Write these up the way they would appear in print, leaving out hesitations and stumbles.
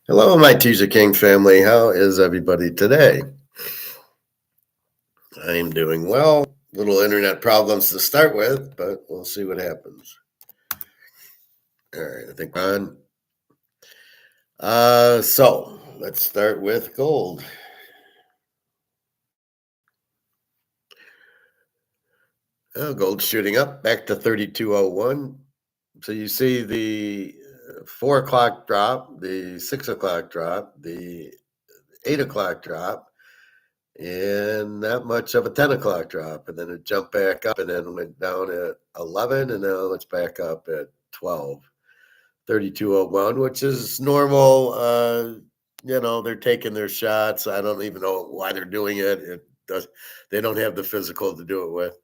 Hello, my Teaserking family. How is everybody today? I'm doing well. Little internet problems to start with, but we'll see what happens. All right, I think we're on. So let's start with gold. Gold's shooting up back to 32.01. So you see the 4 o'clock drop, the 6 o'clock drop, the 8 o'clock drop, and not much of a 10 o'clock drop. And then it jumped back up and then went down at 11, and now it's back up at 12. 32.01, which is normal. They're taking their shots. I don't even know why they're doing it. They don't have the physical to do it with.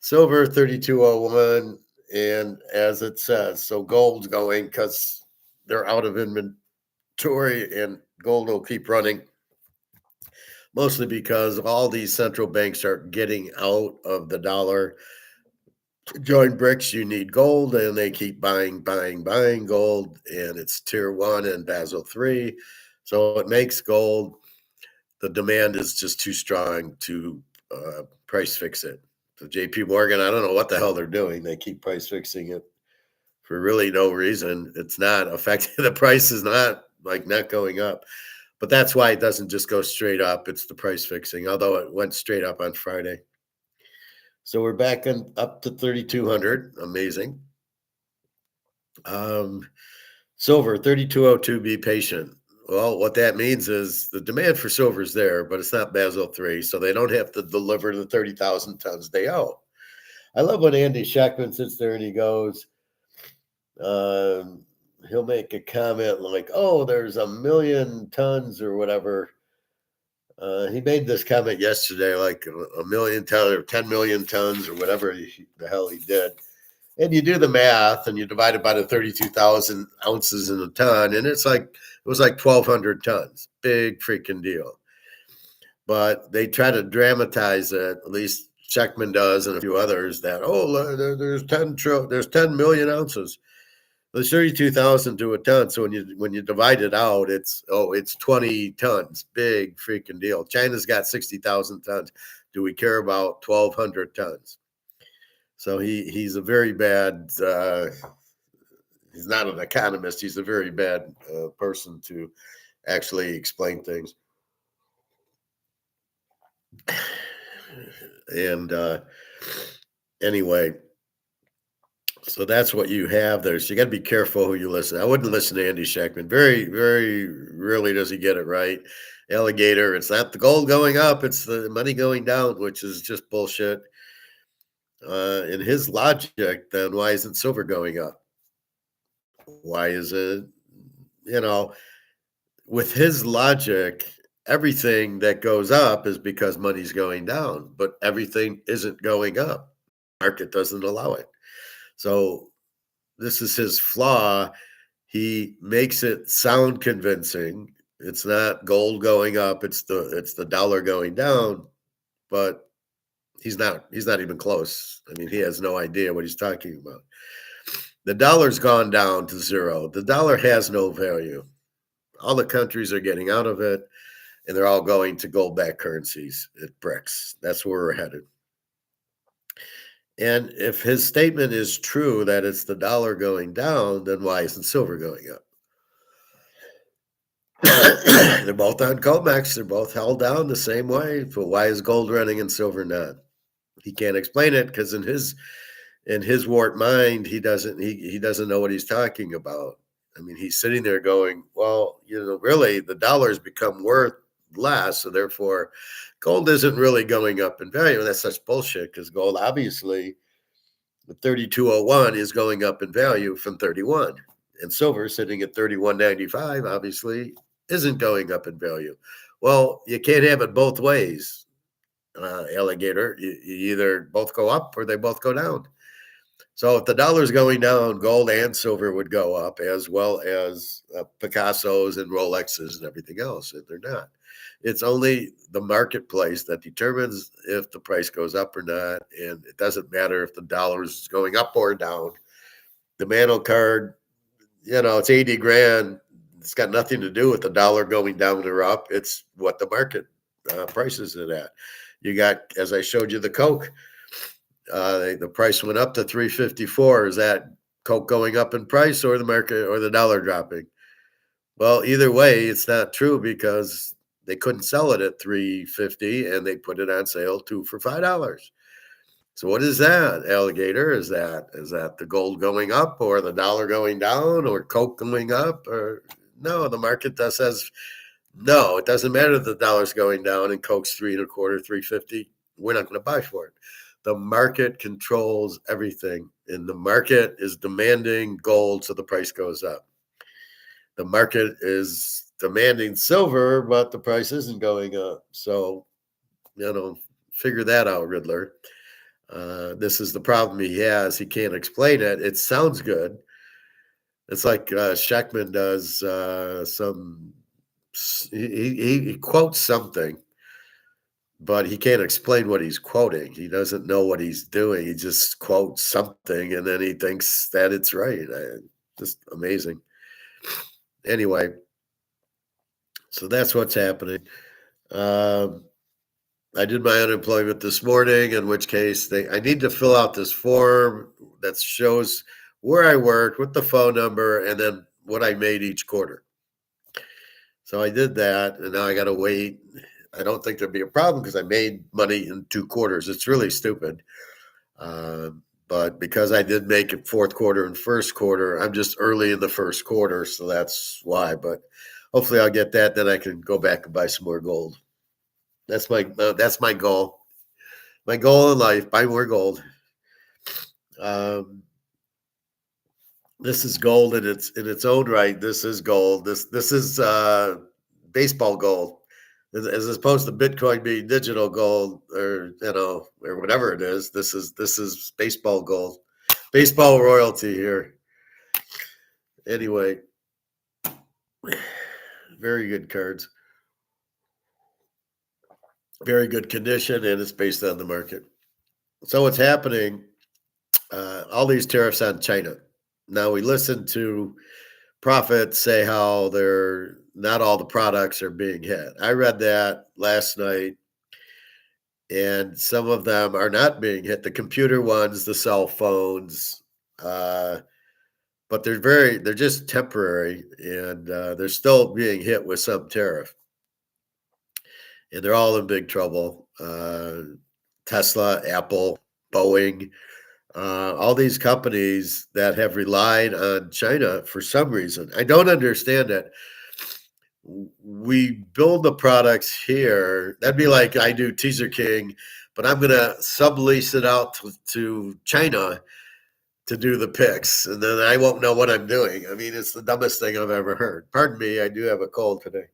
Silver 32.01, and as it says, so gold's going because they're out of inventory, and gold will keep running. Mostly because all these central banks are getting out of the dollar. To join Brics, you need gold, and they keep buying gold, and it's tier 1 and Basel III. So it makes gold. The demand is just too strong to price fix it. So JP Morgan, I don't know what the hell they're doing. They keep price fixing it for really no reason. It's not affecting the price is not going up. But that's why it doesn't just go straight up. It's the price fixing, although it went straight up on Friday. So we're back up to 3,200. Amazing. Silver, 32.02, be patient. Well, what that means is the demand for silver is there, but it's not Basel III, so they don't have to deliver the 30,000 tons they owe. I love when Andy Scheckman sits there and he goes, he'll make a comment like, oh, there's 1 million tons or whatever. He made this comment yesterday, like 1 million tons or 10 million tons or whatever the hell he did. And you do the math and you divide it by the 32,000 ounces in a ton, and it was like 1,200 tons. Big freaking deal. But they try to dramatize it, at least Scheckman does and a few others, that, there's 10 million ounces. There's 32,000 to a ton. So when you divide it out, it's 20 tons. Big freaking deal. China's got 60,000 tons. Do we care about 1,200 tons? So he's a very bad. He's not an economist. He's a very bad person to actually explain things. And anyway. So that's what you have there. So you got to be careful who you listen. I wouldn't listen to Andy Scheckman. Very, very rarely does he get it right. Alligator, it's not the gold going up, it's the money going down, which is just bullshit. In his logic, then why isn't silver going up? Why is it, with his logic, everything that goes up is because money's going down, but everything isn't going up. Market doesn't allow it. So this is his flaw. He makes it sound convincing. It's not gold going up, it's the dollar going down, but he's not even close. I mean, he has no idea what he's talking about. The dollar's gone down to zero. The dollar has no value. All the countries are getting out of it, and they're all going to gold-backed currencies at Brics. That's where we're headed. And if his statement is true that it's the dollar going down, then why isn't silver going up? They're both on COMEX. They're both held down the same way. But why is gold running and silver not? He can't explain it because in his warped mind, he doesn't know what he's talking about. I mean, he's sitting there going, well, really, the dollar's become worth less, so therefore gold isn't really going up in value. And that's such bullshit because gold, obviously, the 32.01 is going up in value from 31. And silver sitting at 31.95, obviously, isn't going up in value. Well, you can't have it both ways, alligator. You either both go up or they both go down. So if the dollar's going down, gold and silver would go up, as well as Picassos and Rolexes and everything else. They're not. It's only the marketplace that determines if the price goes up or not. And it doesn't matter if the dollar is going up or down. The Mano card, it's 80 grand. It's got nothing to do with the dollar going down or up. It's what the market prices it at. You got, as I showed you, the Coke. The price went up to 354. Is that Coke going up in price or the market or the dollar dropping? Well, either way, it's not true because they couldn't sell it at 350 and they put it on sale 2 for $5. So what is that, alligator? Is that the gold going up or the dollar going down or Coke going up? Or no, the market says no, it doesn't matter if the dollar's going down and Coke's 3.25, 350. We're not going to buy for it. The market controls everything, and the market is demanding gold, so the price goes up. The market is demanding silver, but the price isn't going up. So, figure that out, Riddler. This is the problem he has. He can't explain it. It sounds good. It's like Scheckman does he quotes something, but he can't explain what he's quoting. He doesn't know what he's doing. He just quotes something, and then he thinks that it's right. Just amazing. Anyway, so that's what's happening. I did my unemployment this morning, in which case I need to fill out this form that shows where I worked with the phone number and then what I made each quarter. So I did that, and now I got to wait. I don't think there'll be a problem because I made money in 2 quarters. It's really stupid. But because I did make it fourth quarter and first quarter, I'm just early in the first quarter, so that's why. But hopefully I'll get that, then I can go back and buy some more gold. That's my goal. My goal in life: buy more gold. This is gold in its own right. This is gold. This is baseball gold, as opposed to Bitcoin being digital gold or or whatever it is. This is baseball gold, baseball royalty here. Anyway, very good cards. Very good condition, and it's based on the market. So what's happening, all these tariffs on China. Now we listen to prophets say how they're not all the products are being hit. I read that last night, and some of them are not being hit. The computer ones, the cell phones, but they're just temporary, and they're still being hit with some tariff. And they're all in big trouble. Tesla, Apple, Boeing, all these companies that have relied on China for some reason. I don't understand it. We build the products here. That'd be like I do Teaserking, but I'm going to sublease it out to China to do the picks, and then I won't know what I'm doing. I mean, it's the dumbest thing I've ever heard. Pardon me, I do have a cold today.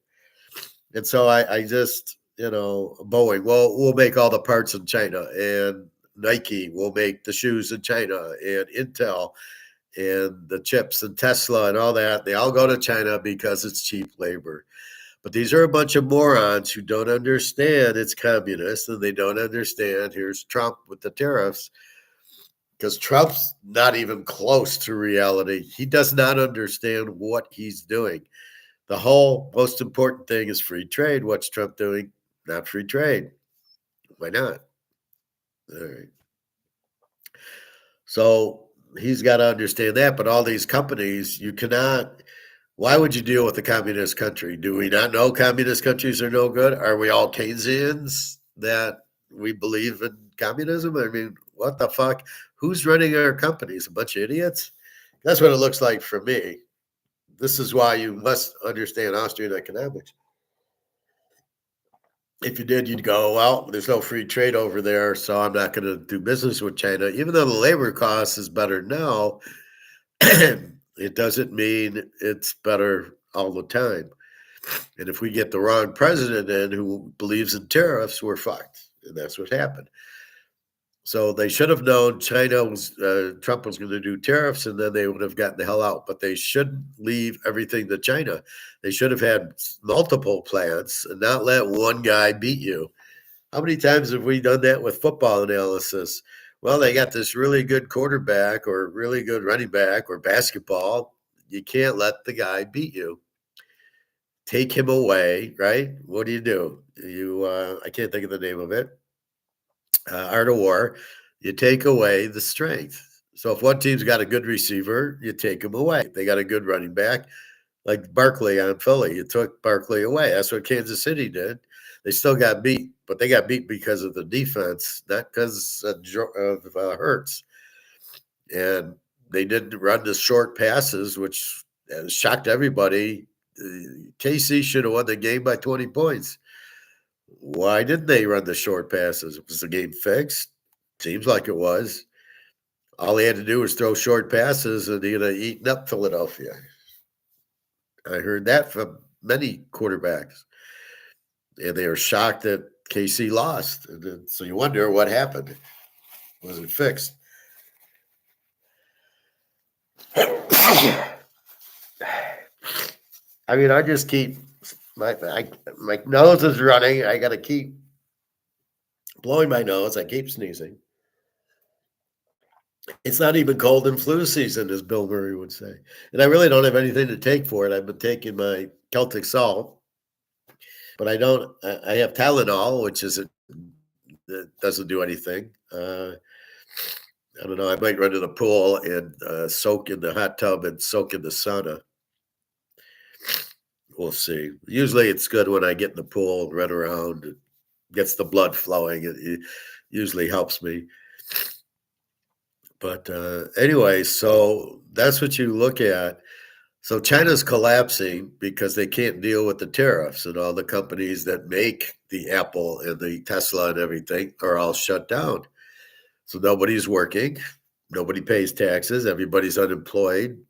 And so I just, Boeing, well, we'll make all the parts in China, and Nike will make the shoes in China, and Intel and the chips and Tesla and all that. They all go to China because it's cheap labor. But these are a bunch of morons who don't understand it's communist, and they don't understand here's Trump with the tariffs, because Trump's not even close to reality. He does not understand what he's doing. The whole most important thing is free trade. What's Trump doing? Not free trade. Why not? All right. So he's got to understand that. But all these companies, you cannot. Why would you deal with a communist country? Do we not know communist countries are no good? Are we all Keynesians that we believe in communism? I mean, what the fuck? Who's running our companies? A bunch of idiots? That's what it looks like for me. This is why you must understand Austrian economics. If you did, you'd go, well, there's no free trade over there, so I'm not going to do business with China. Even though the labor cost is better now, it doesn't mean it's better all the time. And if we get the wrong president in who believes in tariffs, we're fucked. And that's what happened. So they should have known Trump was going to do tariffs, and then they would have gotten the hell out. But they shouldn't leave everything to China. They should have had multiple plans and not let one guy beat you. How many times have we done that with football analysis? Well, they got this really good quarterback or really good running back or basketball. You can't let the guy beat you. Take him away, right? What do? I can't think of the name of it. Art of War. You take away the strength. So if one team's got a good receiver, you take him away. They got a good running back, like Barkley on Philly. You took Barkley away. That's what Kansas City did. They still got beat, but they got beat because of the defense, not because of Hurts. And they didn't run the short passes, which shocked everybody. KC should have won the game by 20 points. Why didn't they run the short passes? Was the game fixed? Seems like it was. All he had to do was throw short passes and he'd have eaten up Philadelphia. I heard that from many quarterbacks. And they were shocked that KC lost. And then, so you wonder what happened. Was it fixed? I mean, I just keep my nose is running. I got to keep blowing my nose. I keep sneezing. It's not even cold and flu season, as Bill Murray would say. And I really don't have anything to take for it. I've been taking my Celtic salt, but I don't. I have Tylenol, which isn't that doesn't do anything. I don't know. I might run to the pool and soak in the hot tub and soak in the sauna. We'll see. Usually, it's good when I get in the pool and run around. It gets the blood flowing. It usually helps me. But anyway, so that's what you look at. So China's collapsing because they can't deal with the tariffs, and all the companies that make the Apple and the Tesla and everything are all shut down. So nobody's working, nobody pays taxes, everybody's unemployed.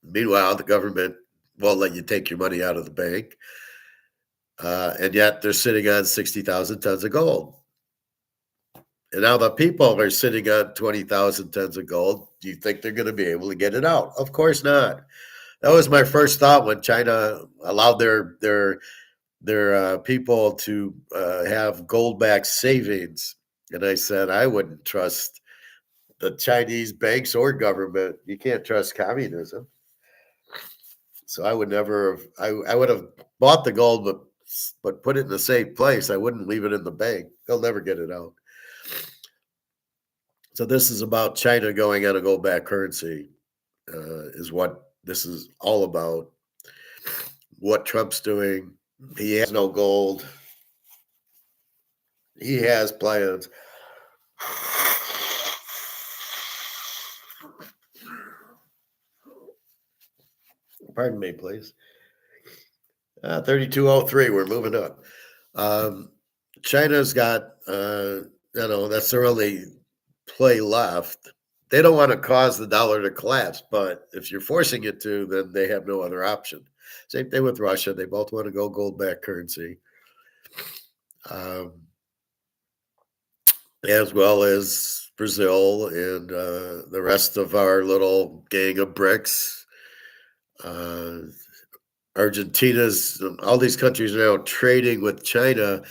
Meanwhile, the government won't let you take your money out of the bank, and yet they're sitting on 60,000 tons of gold. And now the people are sitting on 20,000 tons of gold. Do you think they're going to be able to get it out? Of course not. That was my first thought when China allowed their people to have gold-backed savings, and I said I wouldn't trust the Chinese banks or government. You can't trust communism. So I would never have. I would have bought the gold, but put it in a safe place. I wouldn't leave it in the bank. They'll never get it out. So this is about China going on a gold-backed currency. Is what this is all about. What Trump's doing. He has no gold. He has plans. Pardon me, please. 3203, we're moving up. China's got, that's their only play left. They don't want to cause the dollar to collapse, but if you're forcing it to, then they have no other option. Same thing with Russia. They both want to go gold-backed currency, as well as Brazil and the rest of our little gang of Brics. Argentina's, all these countries are now trading with China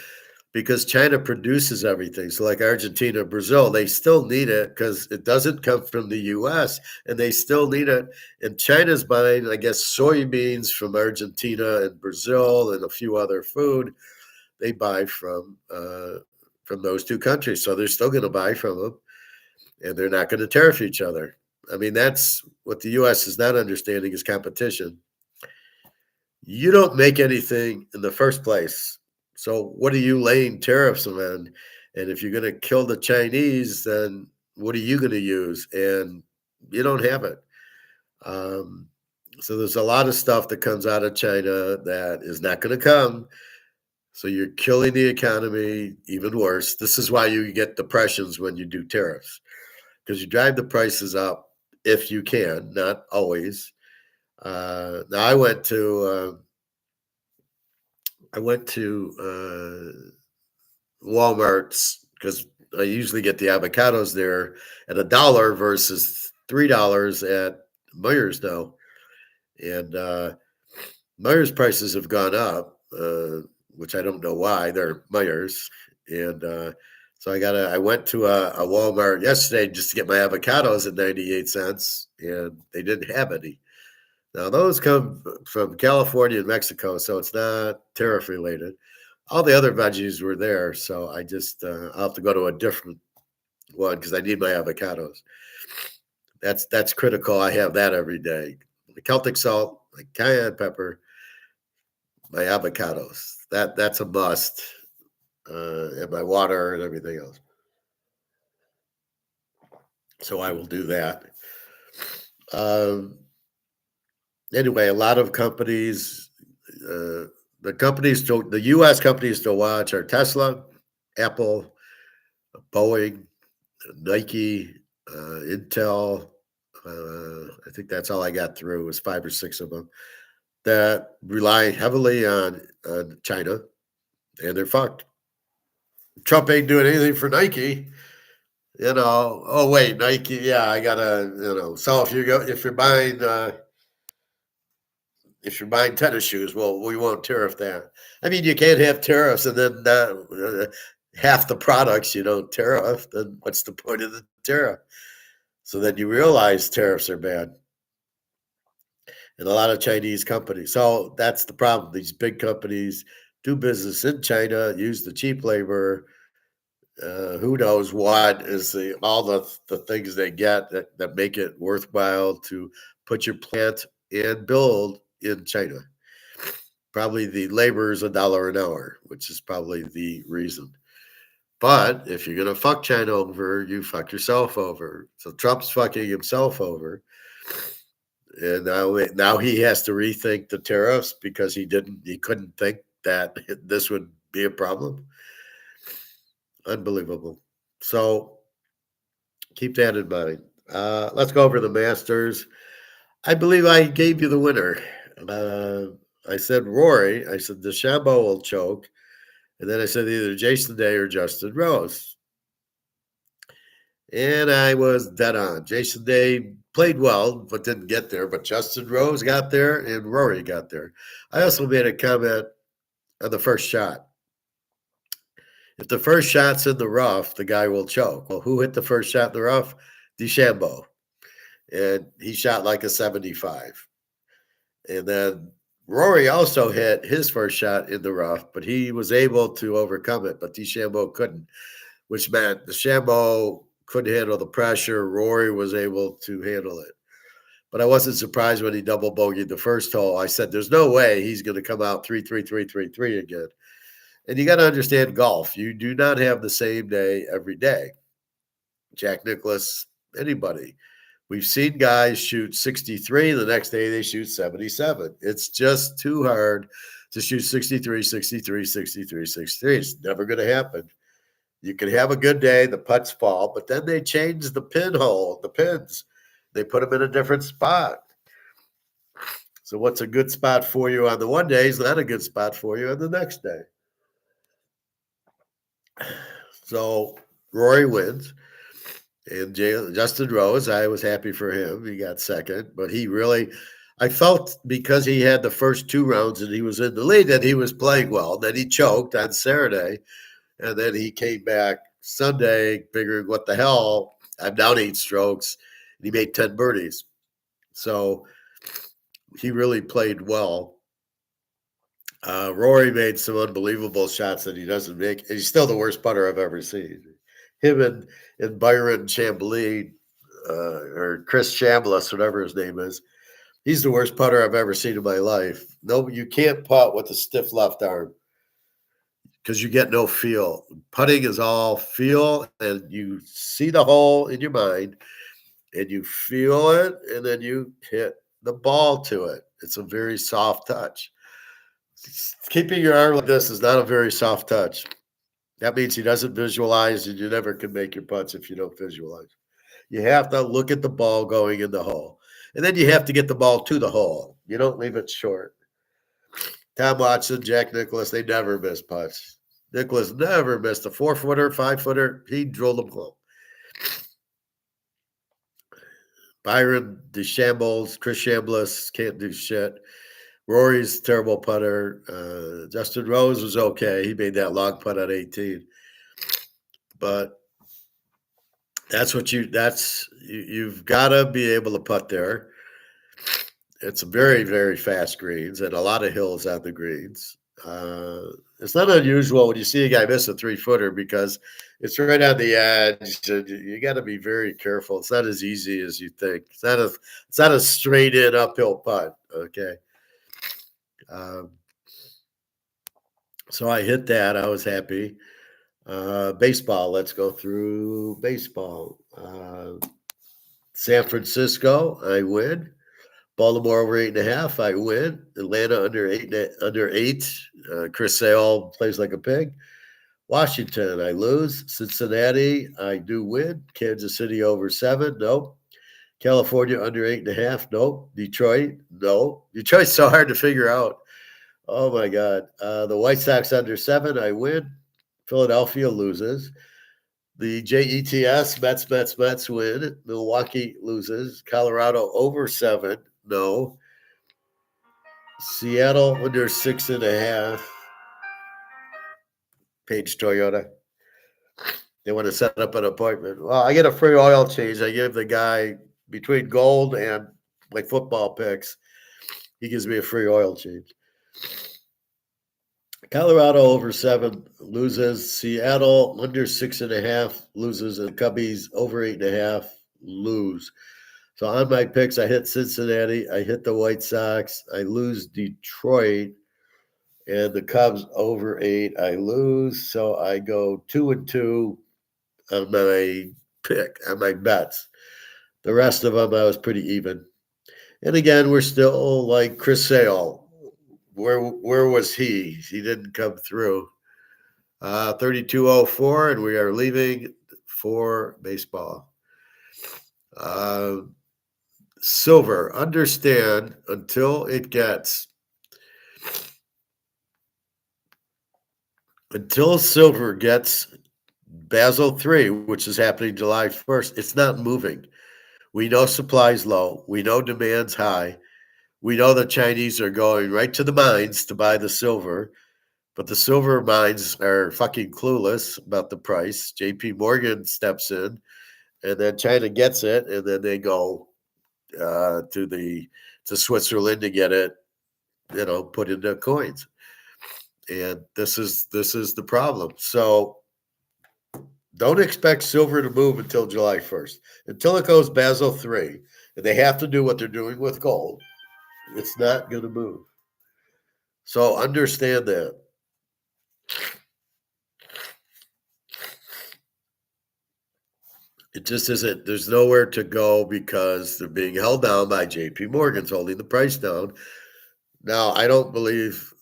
because China produces everything. So like Argentina, Brazil, they still need it because it doesn't come from the US and they still need it. And China's buying, I guess, soybeans from Argentina and Brazil and a few other food they buy from those two countries. So they're still going to buy from them and they're not going to tariff each other. I mean, that's what the US is not understanding is competition. You don't make anything in the first place. So what are you laying tariffs on? And if you're going to kill the Chinese, then what are you going to use? And you don't have it. So there's a lot of stuff that comes out of China that is not going to come. So you're killing the economy even worse. This is why you get depressions when you do tariffs, because you drive the prices up if you can, not always. Now I went to Walmart's because I usually get the avocados there at $1 versus $3 at Meijer's now. And Meijer's prices have gone up, which I don't know why. They're Meijer's. And so I went to a Walmart yesterday just to get my avocados at 98 cents, and they didn't have any. Now, those come from California and Mexico, so it's not tariff related. All the other veggies were there, so I just I'll have to go to a different one because I need my avocados. That's critical. I have that every day. The Celtic salt, my cayenne pepper, my avocados. That's a must, and my water and everything else. So I will do that. Anyway, a lot of companies, the U.S. companies to watch are Tesla, Apple, Boeing, Nike, Intel. I think that's all I got through was 5 or 6 of them that rely heavily on China, and they're fucked. Trump ain't doing anything for Nike. Oh wait, Nike, yeah, I gotta, so if you're buying tennis shoes, well, we won't tariff that. I mean, you can't have tariffs and then half the products you don't tariff. Then what's the point of the tariff? So then you realize tariffs are bad. And a lot of Chinese companies. So that's the problem. These big companies do business in China, use the cheap labor. Who knows what is all the things they get that make it worthwhile to put your plant and build in China. Probably the labor is $1 an hour, which is probably the reason. But if you're going to fuck China over, you fuck yourself over. So Trump's fucking himself over. And now he has to rethink the tariffs because he couldn't think that this would be a problem. Unbelievable. So keep that in mind. Let's go over the Masters. I believe I gave you the winner. I said Rory. I said DeChambeau will choke. And then I said either Jason Day or Justin Rose. And I was dead on. Jason Day played well, but didn't get there. But Justin Rose got there and Rory got there. I also made a comment on the first shot. If the first shot's in the rough, the guy will choke. Well, who hit the first shot in the rough? DeChambeau. And he shot like a 75. And then Rory also hit his first shot in the rough, but he was able to overcome it. But DeChambeau couldn't, which meant DeChambeau couldn't handle the pressure. Rory was able to handle it. But I wasn't surprised when he double bogeyed the first hole. I said, there's no way he's going to come out 3-3-3-3-3 again. And you got to understand golf. You do not have the same day every day. Jack Nicklaus, anybody. We've seen guys shoot 63. The next day they shoot 77. It's just too hard to shoot 63, 63, 63, 63. It's never going to happen. You can have a good day, the putts fall, but then they change the pins. They put them in a different spot. So what's a good spot for you on the one day is not a good spot for you on the next day. So Rory wins. And Justin Rose, I was happy for him. He got second, but I felt because he had the first 2 rounds and he was in the lead that he was playing well. Then he choked on Saturday, and then he came back Sunday figuring, what the hell, I'm down 8 strokes, and he made 10 birdies. So he really played well. Rory made some unbelievable shots that he doesn't make. He's still the worst putter I've ever seen. Him and Byron Chambly, or Chris Chambliss, whatever his name is, he's the worst putter I've ever seen in my life. No, you can't putt with a stiff left arm because you get no feel. Putting is all feel, and you see the hole in your mind, and you feel it, and then you hit the ball to it. It's a very soft touch. Keeping your arm like this is not a very soft touch. That means he doesn't visualize, and you never can make your putts if you don't visualize. You have to look at the ball going in the hole. And then you have to get the ball to the hole. You don't leave it short. Tom Watson, Jack Nicklaus, they never miss putts. Nicholas never missed a 4-footer, 5-footer. He drilled them home. Byron DeChambeau, Chris Chambliss can't do shit. Rory's terrible putter. Justin Rose was okay. He made that long putt at 18. But you've got to be able to putt there. It's very, very fast greens and a lot of hills on the greens. It's not unusual when you see a guy miss a 3-footer because it's right on the edge. And you got to be very careful. It's not as easy as you think. It's not a straight in uphill putt. Okay. So I hit that. I was happy. Baseball. Let's go through baseball. San Francisco, I win. Baltimore over 8.5, I win. Atlanta under eight. Chris Sale plays like a pig. Washington, I lose. Cincinnati, I do win. Kansas City over 7, nope. California under 8.5, nope. Detroit, no. Detroit's so hard to figure out. Oh my God. The White Sox under 7, I win. Philadelphia loses. The JETS, Mets win. Milwaukee loses. Colorado over 7, no. Seattle under 6.5. Page Toyota. They want to set up an appointment. Well, I get a free oil change. I give the guy between gold and my football picks. He gives me a free oil change. Colorado over 7 loses. Seattle under 6.5 loses. And Cubbies over 8.5 lose. So on my picks, I hit Cincinnati. I hit the White Sox. I lose Detroit. And the Cubs over 8, I lose. So I go 2-2 on my pick, on my bets. The rest of them, I was pretty even. And again, we're still like Chris Sale. Where was he? He didn't come through. 3204, and we are leaving for baseball. Silver, understand until silver gets Basel III, which is happening July 1st, it's not moving. We know supply's low. We know demand's high. We know the Chinese are going right to the mines to buy the silver, but the silver mines are fucking clueless about the price. JP Morgan steps in, and then China gets it, and then they go to Switzerland to get it, put into coins. And this is the problem. So don't expect silver to move until July 1st. Until it goes Basel III, and they have to do what they're doing with gold, it's not going to move. So understand that. It just isn't. There's nowhere to go because they're being held down by JP Morgan's holding the price down. Now, I don't believe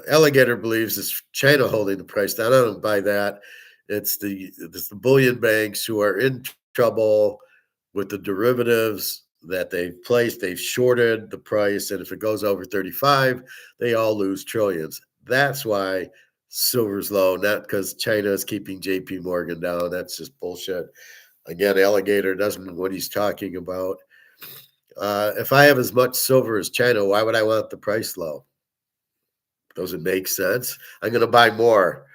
Alligator believes it's China holding the price down. I don't buy that. It's the bullion banks who are in trouble with the derivatives that they've placed. They've shorted the price, and if it goes over 35, they all lose trillions. That's why silver's low, not because China is keeping JP Morgan down. That's just bullshit. Again, Alligator doesn't know what he's talking about. If I have as much silver as China, why would I want the price low? Does it make sense? I'm going to buy more.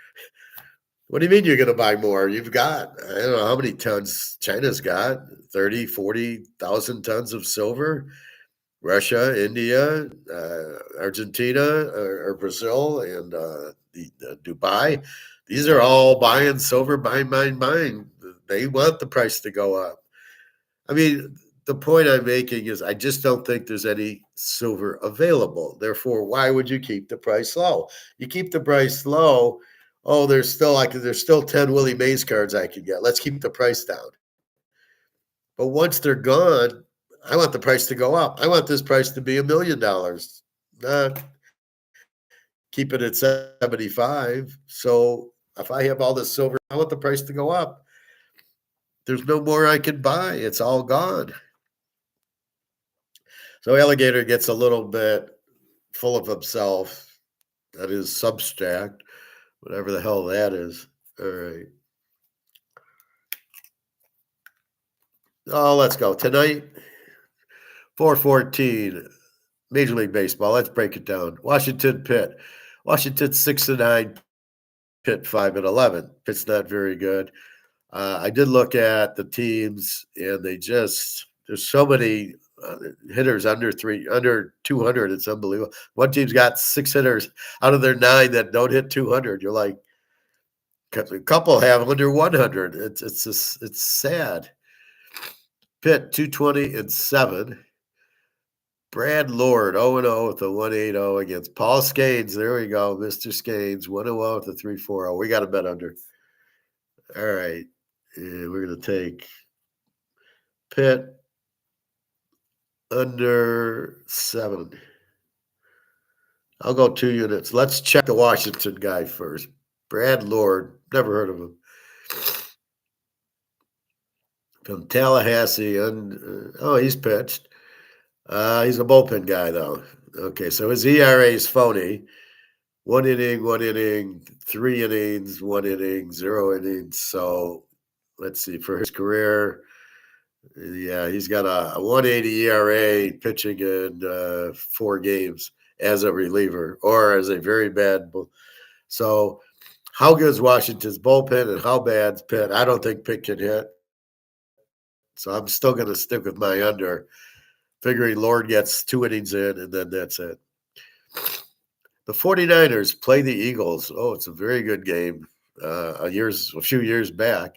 What do you mean you're going to buy more? You've got, I don't know how many tons China's got, 30, 40,000 tons of silver. Russia, India, Argentina, or Brazil, and Dubai. These are all buying silver, buying. They want the price to go up. I mean, the point I'm making is I just don't think there's any silver available. Therefore, why would you keep the price low? You keep the price low. Oh, there's still 10 Willie Mays cards I can get. Let's keep the price down. But once they're gone, I want the price to go up. I want this price to be $1 million. Not keep it at 75. So if I have all this silver, I want the price to go up. There's no more I can buy. It's all gone. So Alligator gets a little bit full of himself at his Substack. whatever the hell that is. All right. Oh, let's go. Tonight, 4:14, Major League Baseball. Let's break it down. Washington, Pitt. Washington 6-9, Pitt 5-11. Pitt's not very good. I did look at the teams, and there's so many hitters under 200. It's unbelievable. One team's got 6 hitters out of their 9 that don't hit 200. You're like, a couple have under 100. It's sad. Pitt 220-7. Brad Lord 0-0 with a 1.80 against Paul Scanes. There we go, Mr. Scanes 1-0 with a 3.40. We got to bet under. All right, and we're going to take Pitt under 7. I'll go 2 units. Let's check the Washington guy first. Brad Lord, never heard of him. From Tallahassee, and he's pitched. He's a bullpen guy, though. Okay, so his ERA is phony. 1 inning, 3 innings, 1 inning, 0 innings. So let's see, for his career, yeah, he's got a 1.80 ERA pitching in 4 games as a reliever or as a very bad. So how good is Washington's bullpen and how bad's Pitt? I don't think Pitt can hit. So I'm still going to stick with my under, figuring Lord gets 2 innings in, and then that's it. The 49ers play the Eagles. Oh, it's a very good game. A few years back.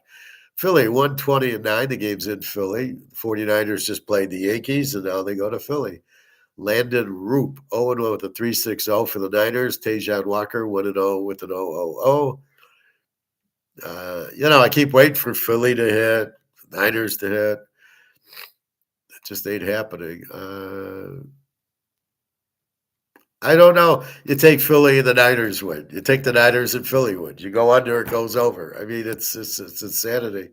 Philly 120-9. The game's in Philly. The 49ers just played the Yankees, and now they go to Philly. Landon Roop 0-1 with a 3.60 for the Niners. Tajon Walker 1-0 with an 0.00. I keep waiting for Philly to hit, Niners to hit. It just ain't happening. I don't know. You take Philly and the Niners win. You take the Niners and Philly win. You go under, it goes over. I mean, it's insanity.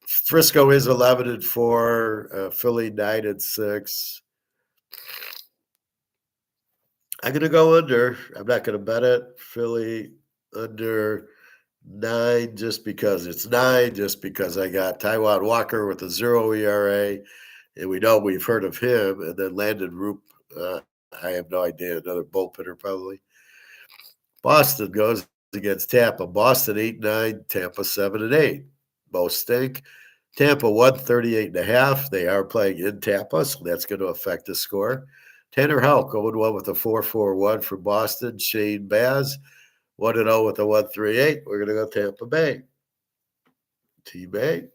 Frisco is 11-4. Philly 9-6. I'm gonna go under. I'm not gonna bet it. Philly under 9 just because it's 9. Just because I got Taiwan Walker with a 0 ERA, and we've heard of him. And then Landon Roop. I have no idea. Another bullpener probably. Boston goes against Tampa. Boston 8-9. Tampa 7-8. Both stink. Tampa 138.5. They are playing in Tampa, so that's going to affect the score. Tanner Houck 0-1 with a 4.41 for Boston. Shane Baz 1-0 with a 1.38. We're going to go Tampa Bay. T-Bay.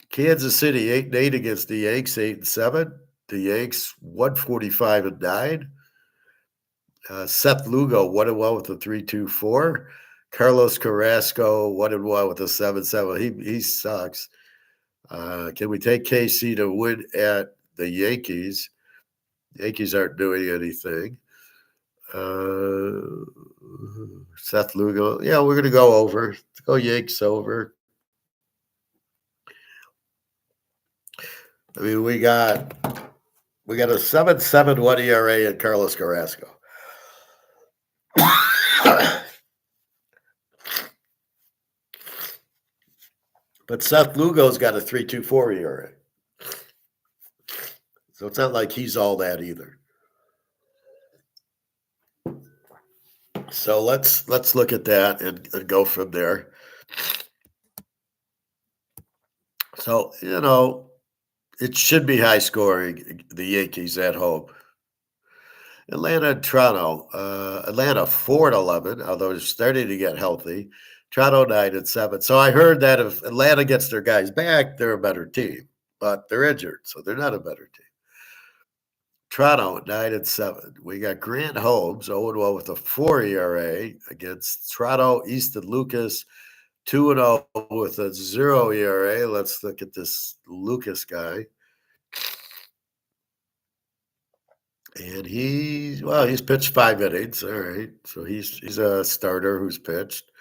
Kansas City 8-8 against the Yanks 8-7. The Yanks 145-9. Seth Lugo 1-1 with a 3.24. Carlos Carrasco 1-1 with a 7.7. He sucks. Can we take KC to win at the Yankees? Yankees aren't doing anything. Seth Lugo. Yeah, we're going to go over. Let's go Yanks over. I mean, we got a 7.71 ERA at Carlos Carrasco. But Seth Lugo's got a 3.24 ERA. So it's not like he's all that either. So let's look at that and go from there. So, it should be high scoring, the Yankees at home. Atlanta and Toronto. Atlanta 4-11, although they're starting to get healthy. Toronto 9-7. So I heard that if Atlanta gets their guys back, they're a better team. But they're injured, so they're not a better team. Toronto 9-7. We got Grant Holmes 0-1 with a 4 ERA against Toronto. Easton Lucas 2-0 with a 0 ERA. Let's look at this Lucas guy. And he's pitched 5 innings. All right. So he's a starter who's pitched.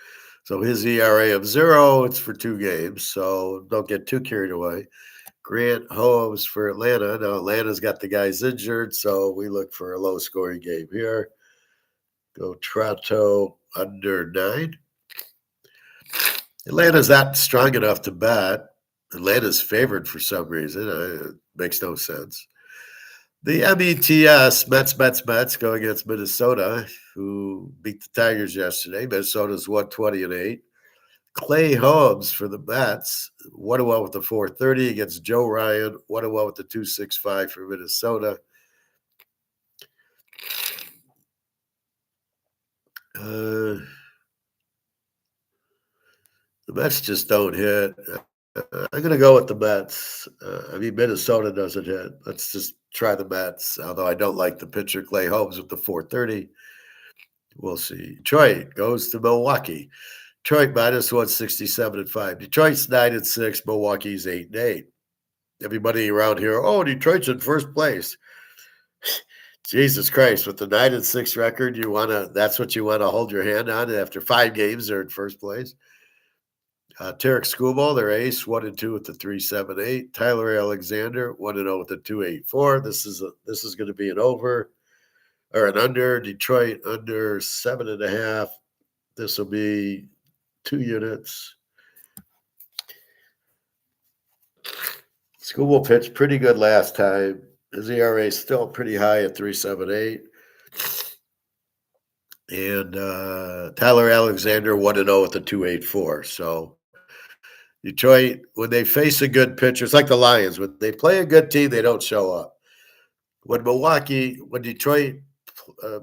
So his ERA of 0, it's for 2 games. So don't get too carried away. Grant Holmes for Atlanta. Now Atlanta's got the guys injured, so we look for a low-scoring game here. Go Toronto under 9. Atlanta's not strong enough to bet. Atlanta's favored for some reason. It makes no sense. The METS, Mets go against Minnesota, who beat the Tigers yesterday. Minnesota's 120-8. Clay Holmes for the Mets, 1-1 with the 430 against Joe Ryan, 1-1 with the 265 for Minnesota. The Mets just don't hit. I'm going to go with the Mets. Minnesota doesn't hit. Let's just try the Mets, although I don't like the pitcher Clay Holmes with the 430. We'll see. Detroit goes to Milwaukee. Detroit minus 167-5. Detroit's 9-6. Milwaukee's 8-8. Everybody around here, oh, Detroit's in first place. Jesus Christ, with the 9-6 record, that's what you want to hold your hand on after 5 games, they're in first place. Tarek Skubal, their ace, 1-2 with the 3.78. Tyler Alexander, 1-0 with the 2.84. This is going to be an over or an under. Detroit under 7.5. This will be 2 units. Skubal pitched pretty good last time. His ERA is still pretty high at 3.78. And Tyler Alexander, 1-0 with the 2.84. So Detroit, when they face a good pitcher, it's like the Lions. When they play a good team, they don't show up. When Detroit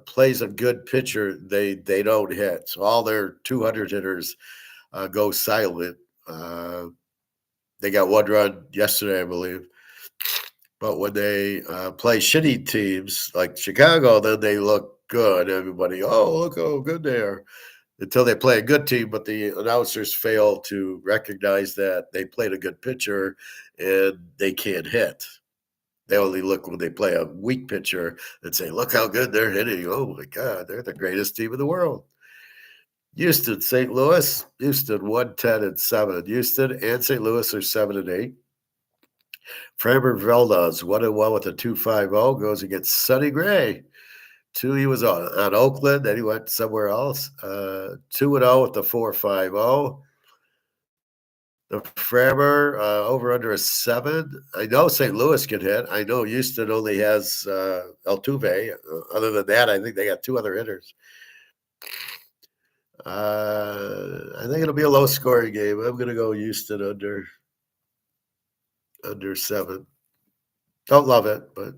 plays a good pitcher, they don't hit. So all their 200 hitters go silent. They got 1 run yesterday, I believe. But when they play shitty teams like Chicago, then they look good. Everybody, oh, look how good they are. Until they play a good team, but the announcers fail to recognize that they played a good pitcher and they can't hit. They only look when they play a weak pitcher and say, look how good they're hitting. Oh, my God, they're the greatest team in the world. Houston, St. Louis. Houston, 110-7. Houston and St. Louis are 7-8. Framber Valdez, 1-1 with a 2.50, goes against Sonny Gray. 2, he was on Oakland, then he went somewhere else. 2-0 with the 4.50. The Framber over under a 7. I know St. Louis can hit. I know Houston only has Altuve. Other than that, I think they got 2 other hitters. I think it'll be a low-scoring game. I'm going to go Houston under 7. Don't love it, but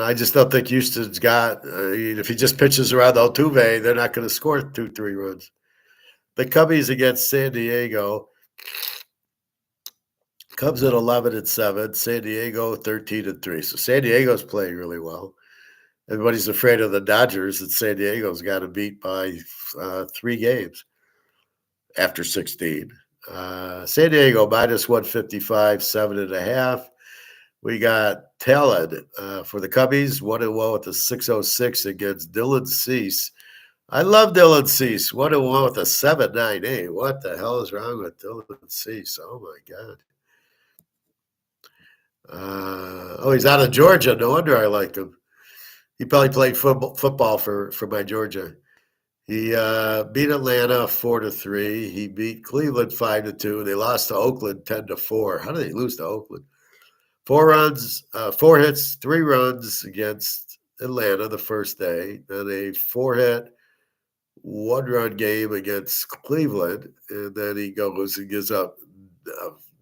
I just don't think Houston's got. If he just pitches around Altuve, they're not going to score 2-3 runs. The Cubbies against San Diego. Cubs at 11-7. San Diego 13-3. So San Diego's playing really well. Everybody's afraid of the Dodgers, and San Diego's got to beat by 3 games after 16. San Diego minus 155, 7.5. We got Talon for the Cubbies, 1-1 with the 6.06 against Dylan Cease. I love Dylan Cease, 1-1 with a 7.98. What the hell is wrong with Dylan Cease? Oh, my God. He's out of Georgia. No wonder I like him. He probably played football for my Georgia. He beat Atlanta 4-3. He beat Cleveland 5-2. They lost to Oakland 10-4. How did they lose to Oakland? 4 runs, 4 hits, 3 runs against Atlanta the first day. Then a 4-hit, 1-run game against Cleveland. And then he goes and gives up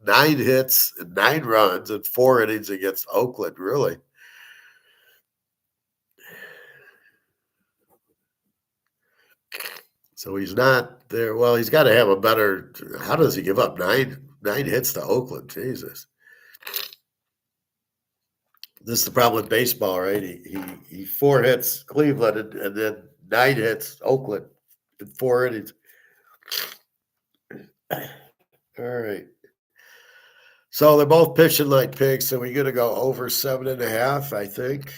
9 hits and 9 runs and 4 innings against Oakland, really. So he's not there. Well, he's got to have a better. How does he give up 9 hits to Oakland? Jesus. This is the problem with baseball, right? He 4 hits Cleveland and then 9 hits Oakland in 4 innings. All right. So they're both pitching like pigs. So we're going to go over 7.5, I think.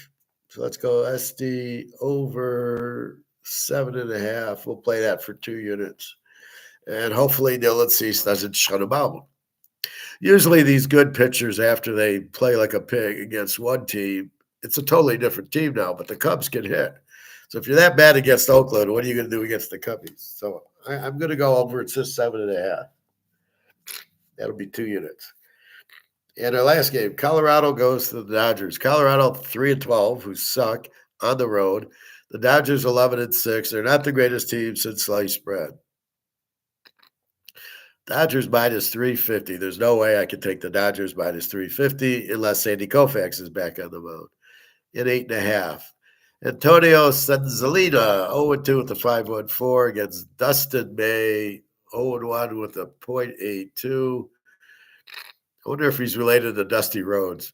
So let's go SD over 7.5. We'll play that for 2 units. And hopefully Dylan Cease doesn't shut him out. Usually these good pitchers, after they play like a pig against one team, it's a totally different team now, but the Cubs can hit. So if you're that bad against Oakland, what are you going to do against the Cubbies? So I'm going to go over. It's just 7.5. That'll be 2 units. And our last game, Colorado goes to the Dodgers. Colorado 3-12, who suck on the road. The Dodgers 11-6. They're not the greatest team since sliced bread. Dodgers minus 350. There's no way I could take the Dodgers minus 350 unless Sandy Koufax is back on the mound. In 8.5. Antonio Senzalina, 0-2 with the 5.14 against Dustin May, 0-1 with a .82. I wonder if he's related to Dusty Rhodes.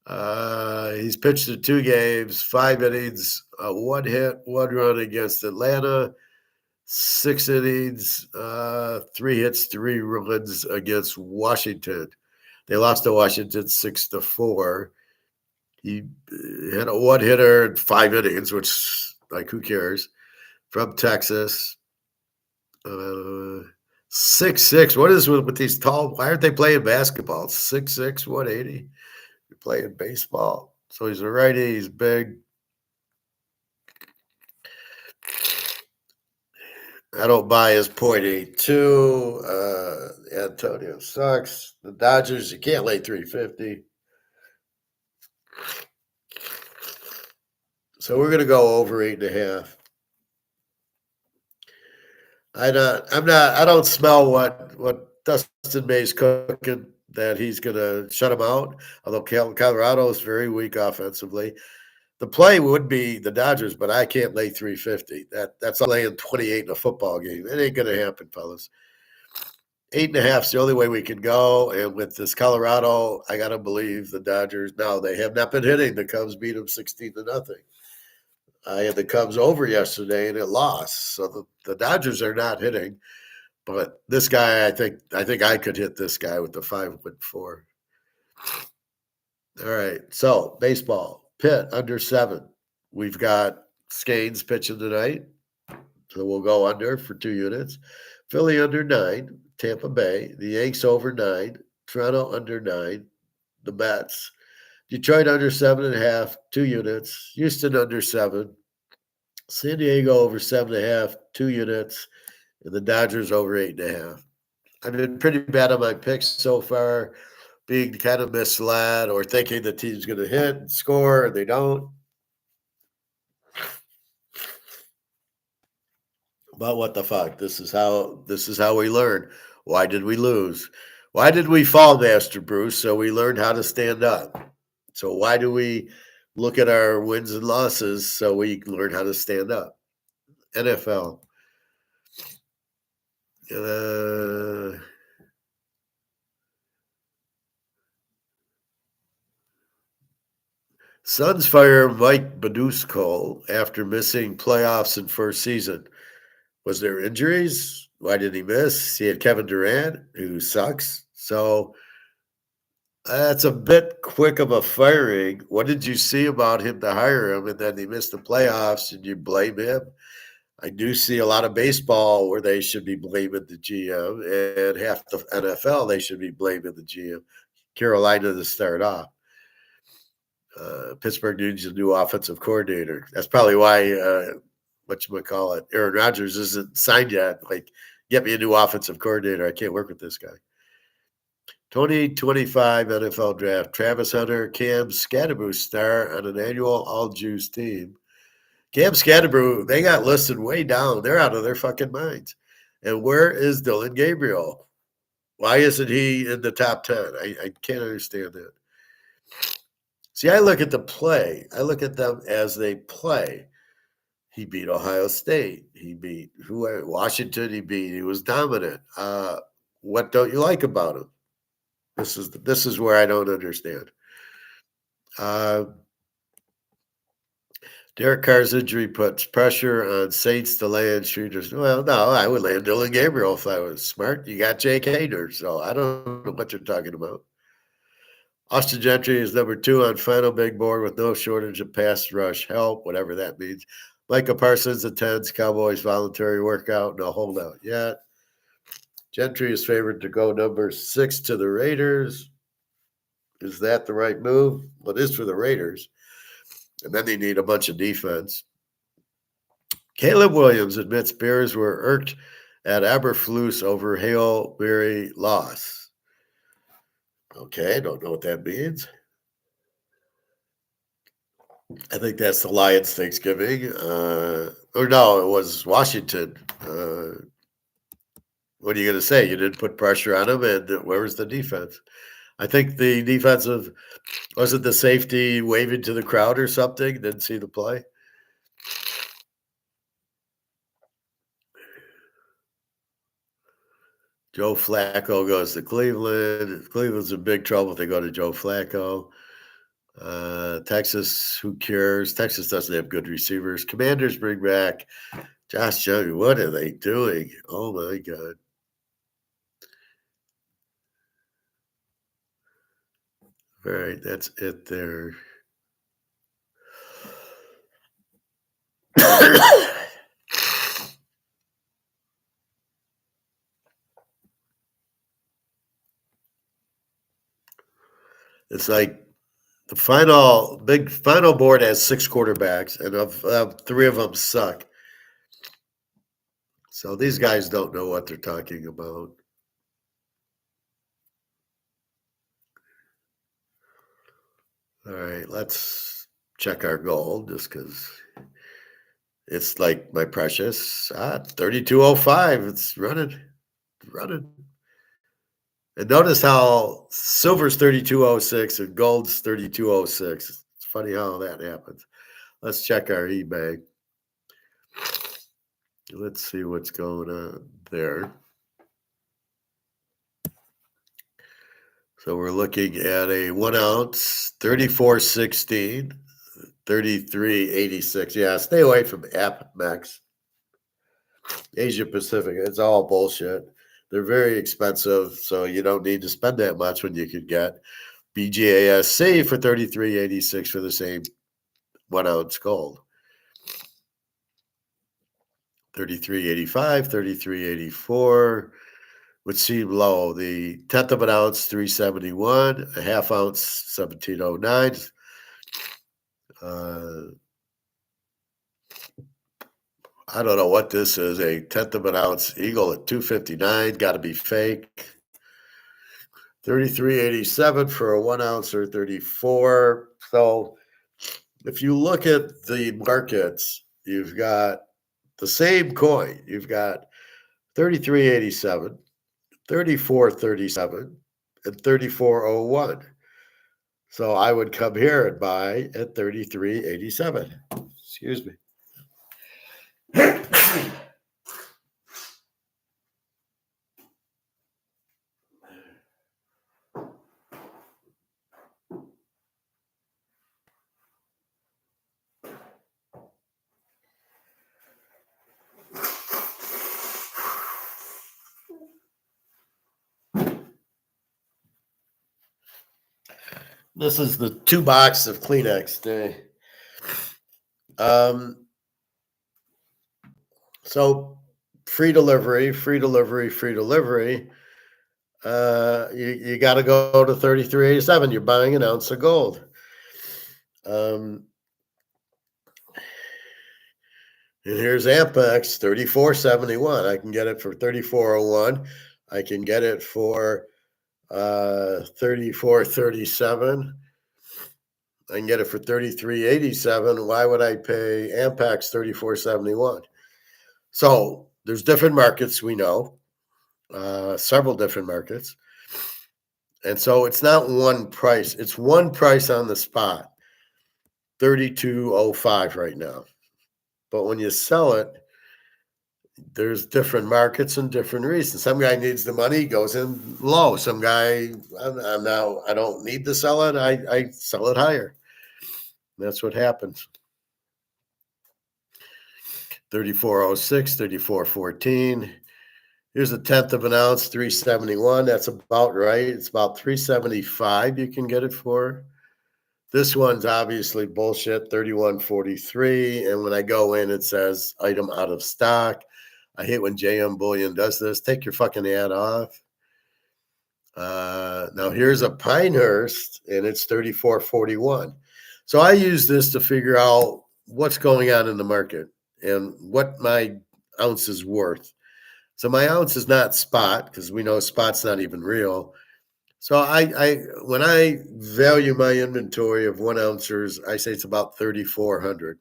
He's pitched in 2 games, 5 innings, 1 hit, 1 run against Atlanta, 6 innings, 3 hits, 3 runs against Washington. They lost to Washington 6-4. He had a 1-hitter in 5 innings, which, like, who cares? From Texas. 6'6". What is with these tall? Why aren't they playing basketball? 6'6", 180. You're playing baseball. So he's a righty. He's big. I don't buy his .82. Antonio sucks. The Dodgers, you can't lay 350. So we're going to go over 8.5. I don't smell what Dustin May's cooking that he's going to shut him out. Although Colorado is very weak offensively. The play would be the Dodgers, but I can't lay 350. That's laying 28 in a football game. It ain't going to happen, fellas. 8.5 is the only way we can go. And with this Colorado, I got to believe the Dodgers. Now, they have not been hitting. The Cubs beat them 16-0. I had the Cubs over yesterday, and it lost. So the Dodgers are not hitting. But this guy, I think I could hit this guy with the 5.4. All right. So baseball, Pitt under 7. We've got Scanes pitching tonight. So we'll go under for 2 units. Philly under 9. Tampa Bay. The Yanks over 9. Toronto under 9. The Mets. Detroit under 7.5. 2 units. Houston under 7. San Diego over 7.5. 2 units. And the Dodgers over 8.5. I've been pretty bad on my picks so far, being kind of misled or thinking the team's going to hit and score, and they don't. But what the fuck? This is how we learn. Why did we lose? Why did we fall, Master Bruce? So we learned how to stand up. So why do we look at our wins and losses so we learn how to stand up? NFL. Suns fire Mike Badusko after missing playoffs in first season. Was there injuries? Why did he miss? He had Kevin Durant, who sucks. So that's a bit quick of a firing. What did you see about him to hire him? And then he missed the playoffs, and you blame him? I do see a lot of baseball where they should be blaming the GM, and half the NFL, they should be blaming the GM. Carolina to start off. Pittsburgh needs a new offensive coordinator. That's probably why, Aaron Rodgers isn't signed yet. Like, get me a new offensive coordinator. I can't work with this guy. 2025 NFL Draft. Travis Hunter, Cam Scatterboo star on an annual all-Jews team. Cam Scatterboo, they got listed way down. They're out of their fucking minds. And where is Dylan Gabriel? Why isn't he in the top 10? I can't understand that. See, I look at the play. I look at them as they play. He beat Ohio State. He beat Washington. He was dominant. What don't you like about him? This is where I don't understand. Derek Carr's injury puts pressure on Saints to land shooters. Well, no, I would land Dylan Gabriel if I was smart. You got Jake Hader, so I don't know what you're talking about. Austin Gentry is number 2 on final big board with no shortage of pass rush help, whatever that means. Micah Parsons attends Cowboys voluntary workout, no holdout yet. Gentry is favored to go number 6 to the Raiders. Is that the right move? Well, it is for the Raiders. And then they need a bunch of defense. Caleb Williams admits Bears were irked at Eberflus over Hail-Berry loss. Okay, don't know what that means. I think that's the Lions Thanksgiving. Or no, it was Washington. What are you going to say? You didn't put pressure on him, and where was the defense? I think the defensive, was it the safety waving to the crowd or something? Didn't see the play. Joe Flacco goes to Cleveland. Cleveland's in big trouble if they go to Joe Flacco. Texas, who cares? Texas doesn't have good receivers. Commanders bring back Josh Young. What are they doing? Oh, my God. All right, that's it there. It's like the final board has 6 quarterbacks, and of 3 of them suck. So these guys don't know what they're talking about. All right, let's check our gold just because it's like my precious 3205. It's running. And notice how silver's 3206 and gold's 3206. It's funny how that happens. Let's check our eBay. Let's see what's going on there. So we're looking at a 1 ounce, 34.16, 33.86. Yeah, stay away from AppMex. Asia Pacific, it's all bullshit. They're very expensive, so you don't need to spend that much when you could get BGASC for 33.86 for the same 1 ounce gold. 33.85, 33.84 would seem low. The 1/10 of an ounce, 371, a half ounce, 1709. I don't know what this is. A 1/10 of an ounce eagle at 259. Got to be fake. 33.87 for a 1 ounce or 34. So if you look at the markets, you've got the same coin. You've got 33.87, 34.37, and 34.01. So I would come here and buy at 33.87. Excuse me. This is the 2 box of Kleenex day. So free delivery. You got to go to 33.87. You're buying an ounce of gold. And here's Ampex 34.71. I can get it for 34.01. I can get it for 34.37. I can get it for 33.87. Why would I pay Ampex 34.71? So there's different markets, we know, several different markets. And so it's not one price. It's one price on the spot, 32.05 right now. But when you sell it, there's different markets and different reasons. Some guy needs the money, goes in low. Some guy, I don't need to sell it. I sell it higher. That's what happens. 34.06, 34.14. Here's a 1/10 of an ounce, 371. That's about right. It's about 375 you can get it for. This one's obviously bullshit, 31.43. And when I go in, it says item out of stock. I hate when JM Bullion does this. Take your fucking ad off. Now here's a Pinehurst, and it's 34.41. So I use this to figure out what's going on in the market. and what my ounce is worth. So my ounce is not spot because we know spot's not even real. So I when I value my inventory of 1 ounces, I say it's about 3,400.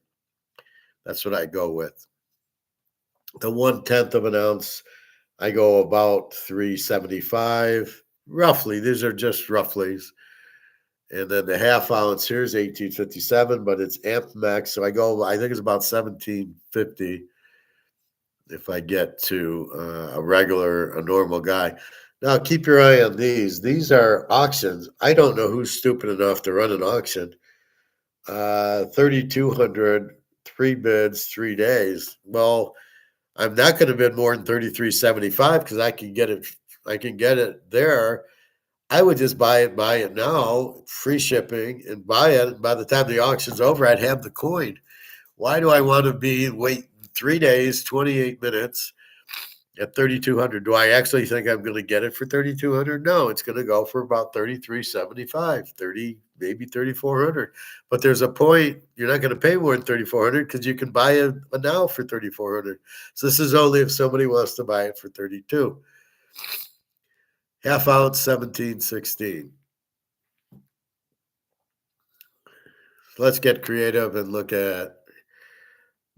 That's what I go with. The 1/10 of an ounce, I go about 375, roughly. These are just roughlies. And then the half ounce here's 1857, but it's amp max. So I think it's about 1750 if I get to a normal guy. Now, keep your eye on these. These are auctions. I don't know who's stupid enough to run an auction. 3,200, three bids, 3 days. Well, I'm not going to bid more than 33.75 because I can get it. I can get it there. I would just buy it now, free shipping, and buy it. And by the time the auction's over, I'd have the coin. Why do I want to be wait 3 days, 28 minutes at 3,200? Do I actually think I'm going to get it for 3,200? No, it's going to go for about 33.75, 30, maybe 3,400. But there's a point you're not going to pay more than 3,400 because you can buy it now for 3,400. So this is only if somebody wants to buy it for 32. Half ounce, 1716. Let's get creative and look at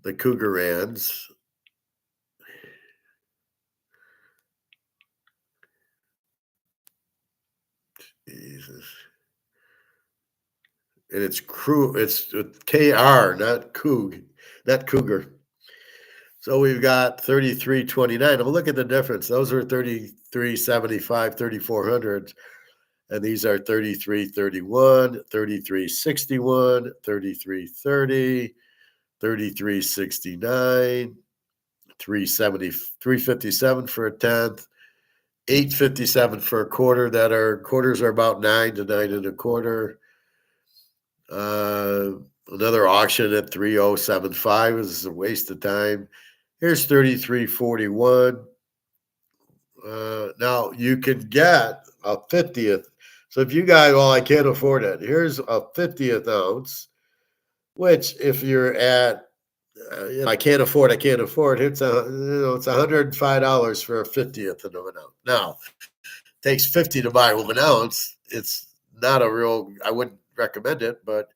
the Cougarans. Jesus. And it's KR, not Cougar. So we've got 33.29. I'm look at the difference. Those are 33.75, 3,400. And these are 33.31, 33.61, 33.30, 33.69, 370, 357 for a tenth, 857 for a quarter. Quarters are about 9 to 9 1/4. Another auction at 3,075 is a waste of time. Here's 33.41. Now you can get a 50th. So if you guys, well, I can't afford it. Here's a 50th ounce, which if you're at, I can't afford. It's it's $105 for a 50th of an ounce. Now it takes 50 to buy 1 ounce. It's not a real. I wouldn't recommend it, but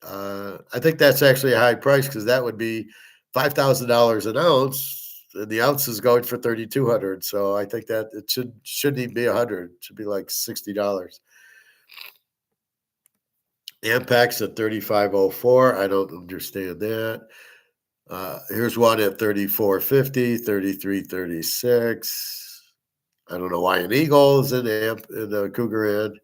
I think that's actually a high price because that would be $5,000 an ounce, and the ounce is going for 3,200. So I think that it shouldn't even be 100. It should be like $60. Ampex at 3504. I don't understand that. Here's one at 3450, 3336. I don't know why an Eagle is in the Cougar end.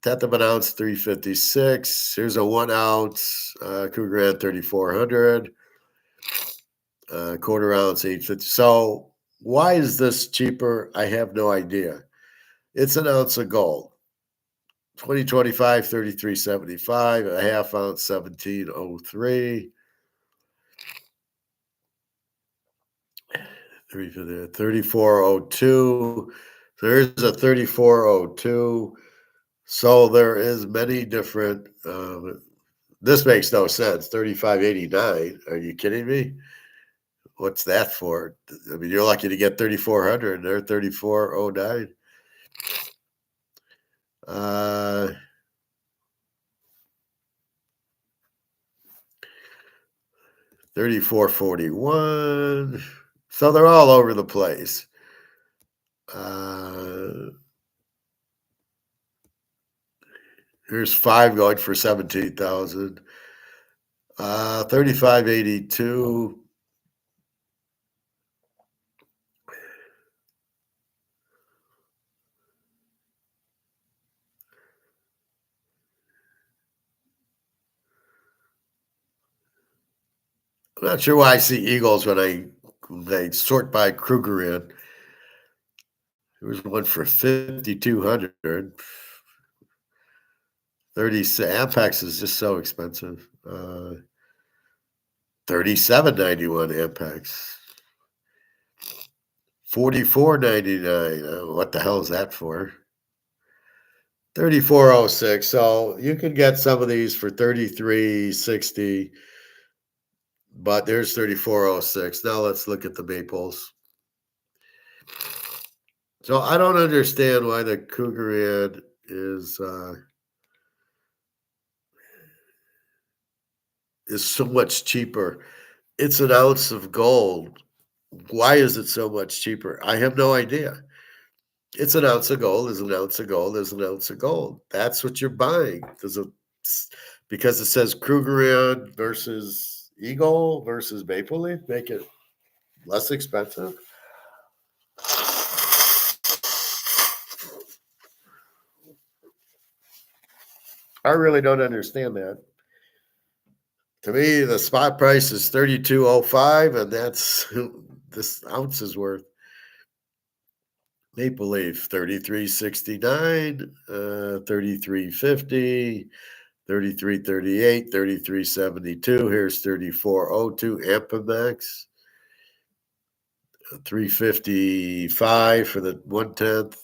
Tenth of an ounce, 356. Here's a 1 ounce Cougar end, 3,400. Quarter ounce, 850. So why is this cheaper? I have no idea. It's an ounce of gold. 2025, 33.75. A half ounce, 1703. 3402. There's a 3402. So there is many different. This makes no sense. 3589. Are you kidding me? What's that for? I mean, you're lucky to get 3,400, and they're 3409. 3441. So they're all over the place. Here's 5 going for 17,000. 3582. I'm not sure why I see Eagles when they sort by Kruger in. There was one for 5,200. 30 Ampex is just so expensive. 37.91 Ampex. 44.99. What the hell is that for? 3406. So you can get some of these for 33.60. But there's 3406. Now let's look at the maples. So I don't understand why the Cougar ad is so much cheaper. It's an ounce of gold. Why is it so much cheaper? I have no idea. It's an ounce of gold, is an ounce of gold, is an ounce of gold. That's what you're buying. Because it says Krugerrand versus Eagle versus Maple Leaf, make it less expensive. I really don't understand that. To me, the spot price is 32.05, and that's this ounce is worth. Maple Leaf 33.69, 33.50, 33.38, 33.72. Here's 34.02. Ampimax 355 for the 1/10,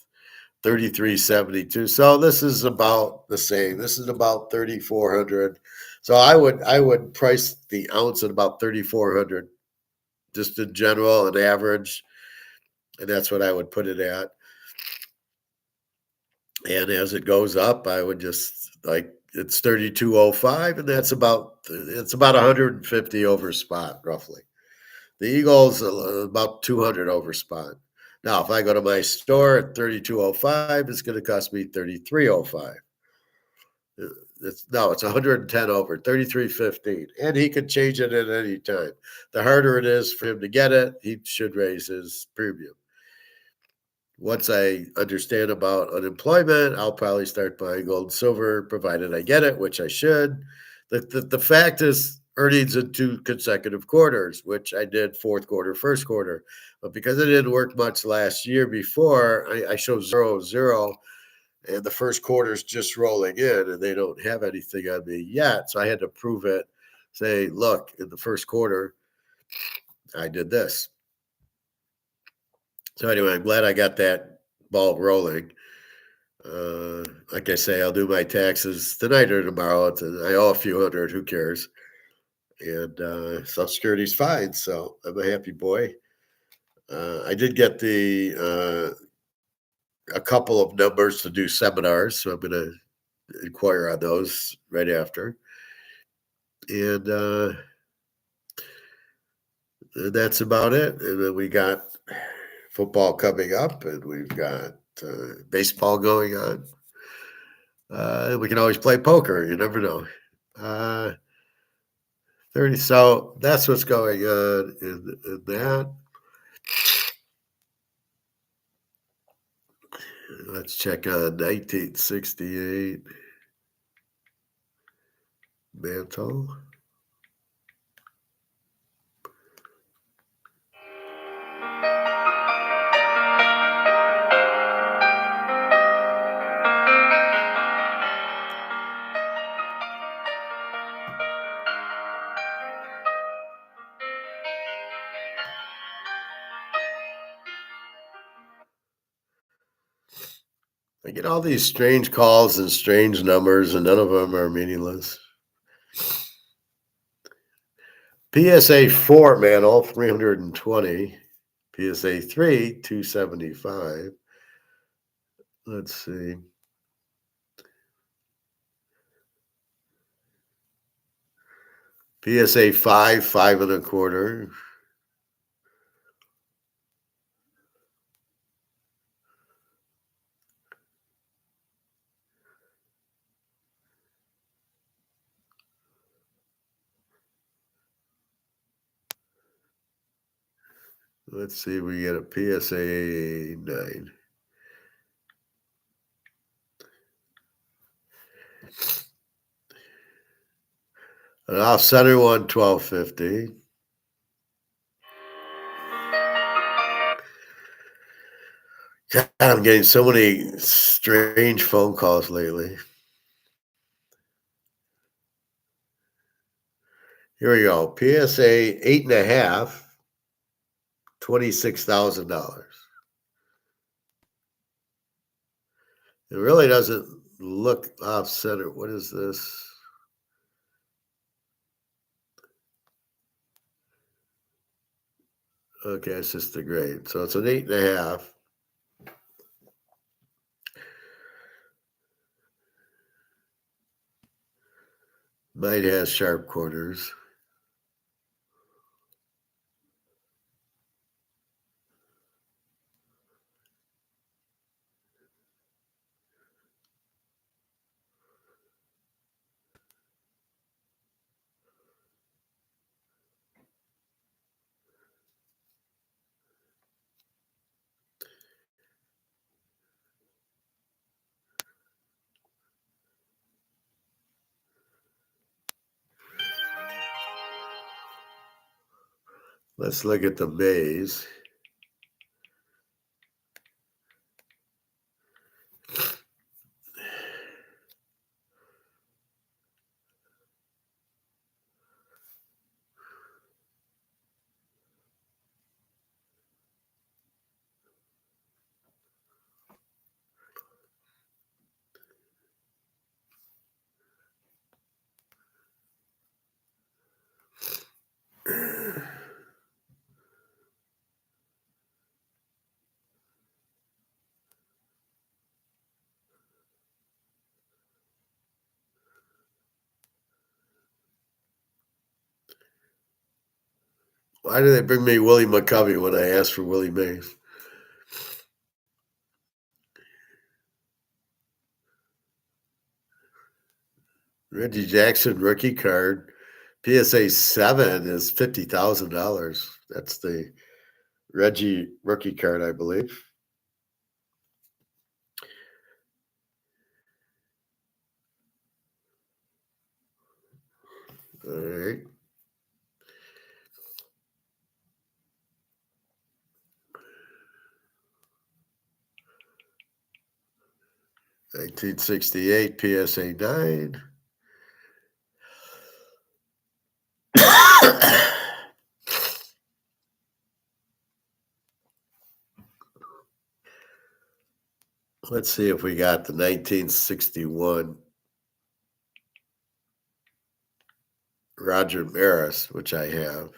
33.72. So this is about the same. This is about 3,400. So I would price the ounce at about 3,400, just in general, an average, and that's what I would put it at. And as it goes up, I would just like it's 32.05, and it's about 150 over spot roughly. The Eagles about 200 over spot. Now, if I go to my store at 32.05, it's going to cost me 33.05. It's 110 over 33.15, and he could change it at any time. The harder it is for him to get it, he should raise his premium. Once I understand about unemployment, I'll probably start buying gold and silver, provided I get it, which I should. The fact is earnings in 2 consecutive quarters, which I did fourth quarter, first quarter. But because it didn't work much last year before, I show 0-0, and the first quarter's just rolling in, and they don't have anything on me yet. So I had to prove it, say, look, in the first quarter, I did this. So anyway, I'm glad I got that ball rolling. Like I say, I'll do my taxes tonight or tomorrow. I owe a few hundred. Who cares? And Social Security's fine, so I'm a happy boy. I did get a couple of numbers to do seminars, so I'm going to inquire on those right after. And that's about it. And then we got football coming up, and we've got baseball going on. We can always play poker. You never know. 30. So that's what's going on in that. Let's check on 1968 mantle. I get all these strange calls and strange numbers, and none of them are meaningless. PSA 4 mantle, 320. PSA 3, 275. Let's see. PSA 5, 5.25. Let's see, we get a PSA 9. An off center one, 1250. God, I'm getting so many strange phone calls lately. Here we go. PSA 8.5, $26,000. It really doesn't look off center. What is this? Okay, it's just the grade. So it's an 8.5. Mine has sharp corners. Let's look at the maze. Why do they bring me Willie McCovey when I ask for Willie Mays? Reggie Jackson rookie card. PSA 7 is $50,000. That's the Reggie rookie card, I believe. All right. $1968 PSA 9. Let's see if we got the 1961 Roger Maris, which I have.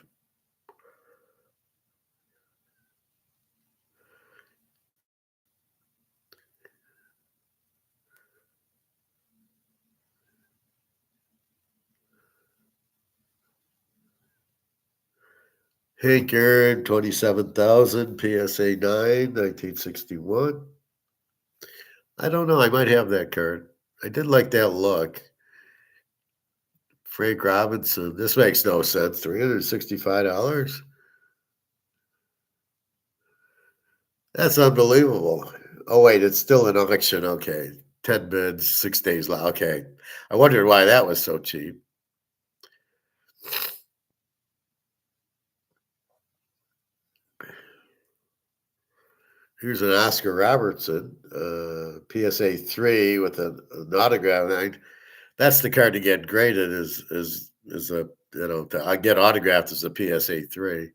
Hank Aaron, 27,000 PSA 9, 1961. I don't know. I might have that card. I did like that look. Frank Robinson. This makes no sense. $365. That's unbelievable. Oh wait, it's still an auction. Okay, 10 bids, 6 days. Okay, I wondered why that was so cheap. Here's an Oscar Robertson, PSA 3 with an autograph. That's the card to get graded. Is a I get autographed as a PSA 3.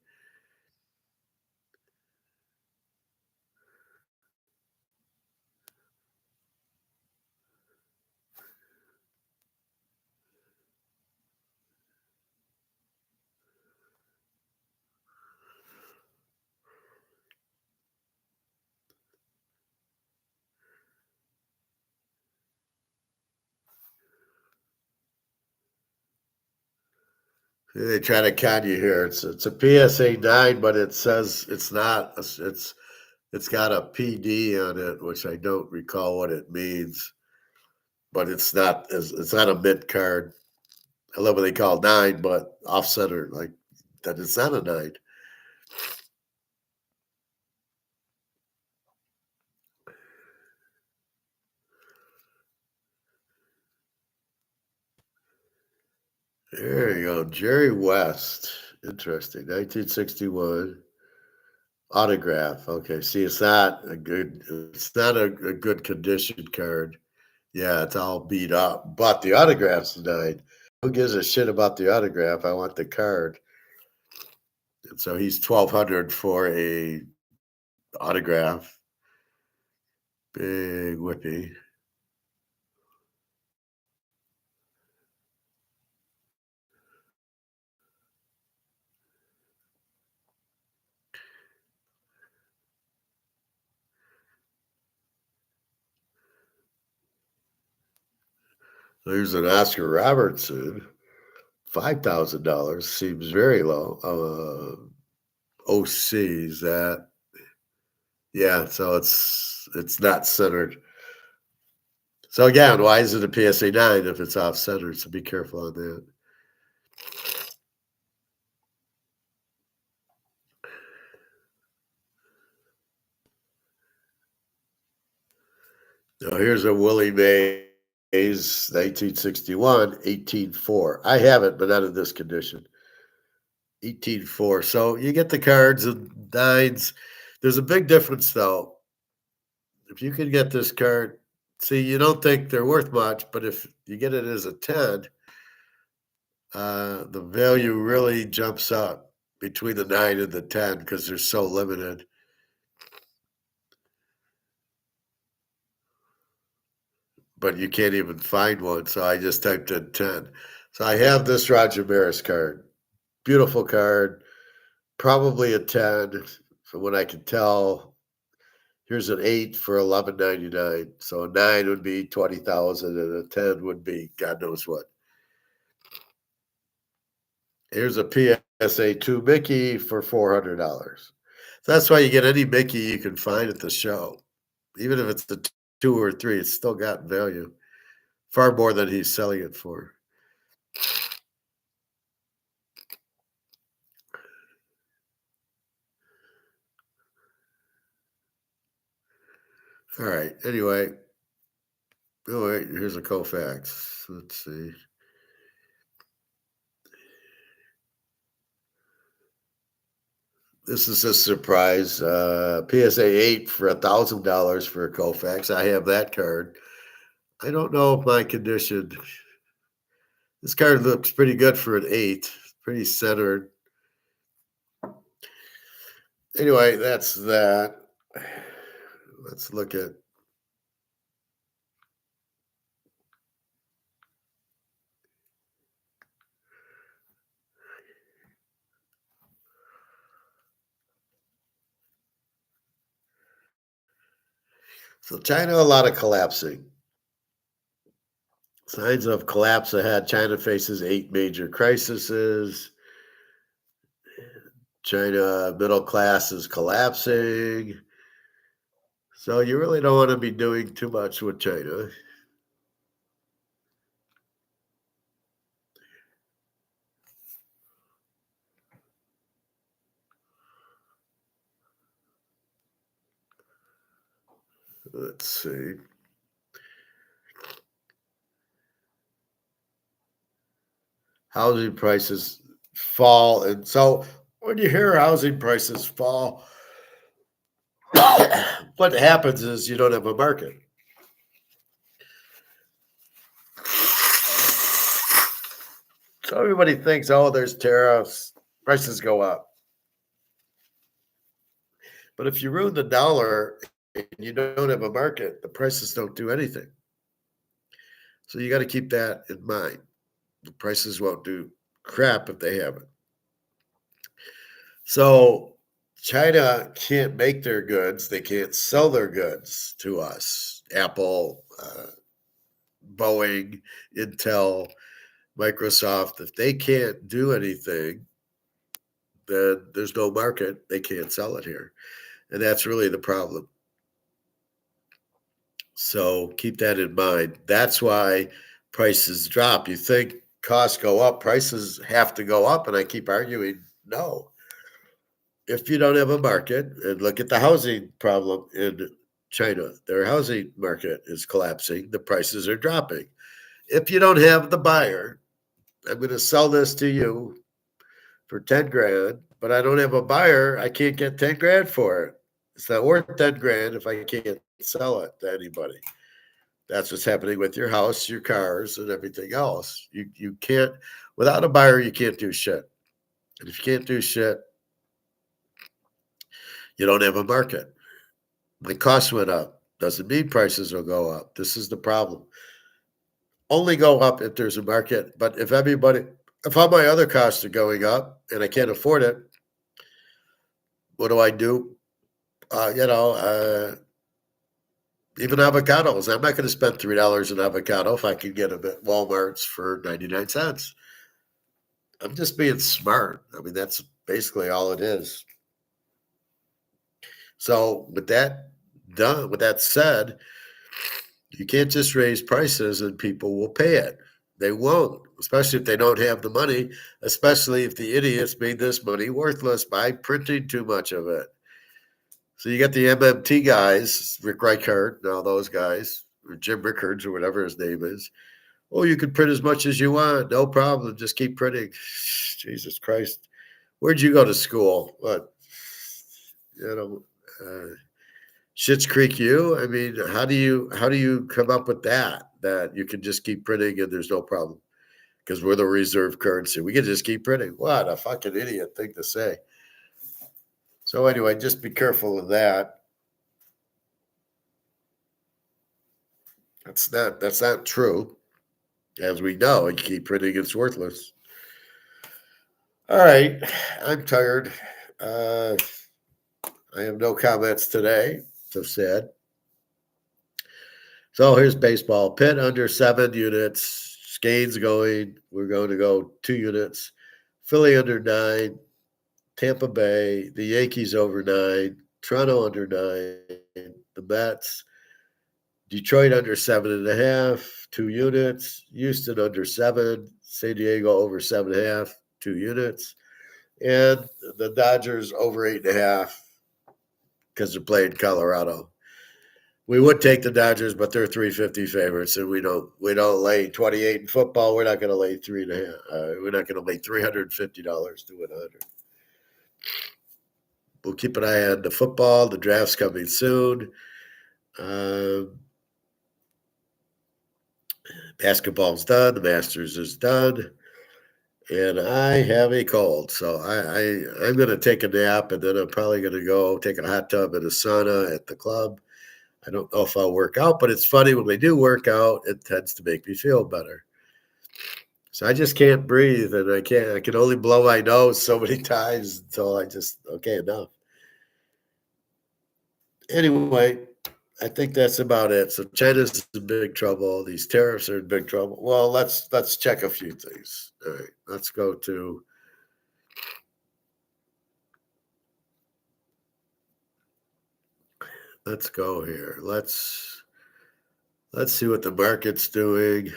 They try to con you here. It's a PSA 9, but it says it's not. It's got a PD on it, which I don't recall what it means. But it's not a mid card. I love what they call 9, but off center like that. It's not a 9. There you go, Jerry West. Interesting, 1961 autograph. Okay, see, it's not a good. It's not a good condition card. Yeah, it's all beat up, but the autograph's nice. Who gives a shit about the autograph? I want the card. And so he's 1,200 for a autograph. Big whippy. There's an Oscar Robertson, $5,000 seems very low. OCs that, yeah. So it's not centered. So again, why is it a PSA 9 if it's off centered? So be careful on that. Now here's a Willie Mays 1961, 18-4. I have it, but not in this condition. 18-4. So you get the cards and nines. There's a big difference though. If you can get this card, see, you don't think they're worth much, but if you get it as a 10, the value really jumps up between the 9 and the 10 because they're so limited. But you can't even find one. So I just typed in 10. So I have this Roger Maris card. Beautiful card. Probably a 10 from what I can tell. Here's an 8 for $11.99. So a 9 would be 20,000 and a 10 would be God knows what. Here's a PSA 2 Mickey for $400. So that's why you get any Mickey you can find at the show. Even if it's the 2 or 3, it's still got value. Far more than he's selling it for. All right. Anyway. Oh, wait. Here's a Koufax. Let's see. This is a surprise. PSA 8 for $1,000 for a Koufax. I have that card. I don't know if my condition. This card looks pretty good for an 8. Pretty centered. Anyway, that's that. Let's look at. So China, a lot of collapsing. Signs of collapse ahead. China faces 8 major crises. China middle class is collapsing. So you really don't want to be doing too much with China. Let's see. Housing prices fall. And so when you hear housing prices fall, what happens is you don't have a market. So everybody thinks, oh, there's tariffs, prices go up. But if you ruin the dollar and you don't have a market, the prices don't do anything. So you got to keep that in mind. The prices won't do crap if they haven't. So China can't make their goods. They can't sell their goods to us. Apple, Boeing, Intel, Microsoft, if they can't do anything, then there's no market. They can't sell it here. And that's really the problem. So keep that in mind. That's why prices drop. You think costs go up, prices have to go up. And I keep arguing, no. If you don't have a market, and look at the housing problem in China, their housing market is collapsing, the prices are dropping. If you don't have the buyer, I'm going to sell this to you for 10 grand, but I don't have a buyer, I can't get 10 grand for it. It's not worth 10 grand if I can't sell it to anybody. That's what's happening with your house, your cars, and everything else. You can't, without a buyer, you can't do shit. And if you can't do shit, you don't have a market. The cost went up. Doesn't mean prices will go up. This is the problem. Only go up if there's a market. But if all my other costs are going up and I can't afford it, what do? You know, Even avocados. I'm not going to spend $3 an avocado if I can get them at Walmart's for 99 cents. I'm just being smart. I mean, that's basically all it is. So with that done, with that said, you can't just raise prices and people will pay it. They won't, especially if they don't have the money, especially if the idiots made this money worthless by printing too much of it. So you got the MMT guys, Rick Reichert and all those guys, or Jim Rickards or whatever his name is. Oh, you can print as much as you want. No problem. Just keep printing. Jesus Christ. Where'd you go to school? What? Schitt's Creek U? I mean, how do you come up with that you can just keep printing and there's no problem? Because we're the reserve currency. We can just keep printing. What a fucking idiot thing to say. So anyway, just be careful of that. That's not true. As we know, and keep printing, it's worthless. All right, I'm tired. I have no comments today. So sad. So here's baseball. Pitt under 7 units. Scanes going. We're going to go 2 units. Philly under 9. Tampa Bay. The Yankees over 9. Toronto under 9. The Mets. Detroit under 7.5. 2 units. Houston under 7. San Diego over 7.5. 2 units. And the Dodgers over 8.5 because they're playing Colorado. We would take the Dodgers, but they're 350 favorites, and we don't lay 28 in football. We're not going to lay 3.5. We're not going to lay $350 to win 100. We'll keep an eye on the football. The draft's coming soon. Basketball's done. The Masters is done. And I have a cold, so I'm going to take a nap, and then I'm probably going to go take a hot tub and a sauna at the club. I don't know if I'll work out, but it's funny when we do work out, it tends to make me feel better. So I just can't breathe, and I can only blow my nose so many times until okay, enough. Anyway, I think that's about it. So China's in big trouble. These tariffs are in big trouble. Well, let's check a few things. All right, let's go here. Let's see what the market's doing.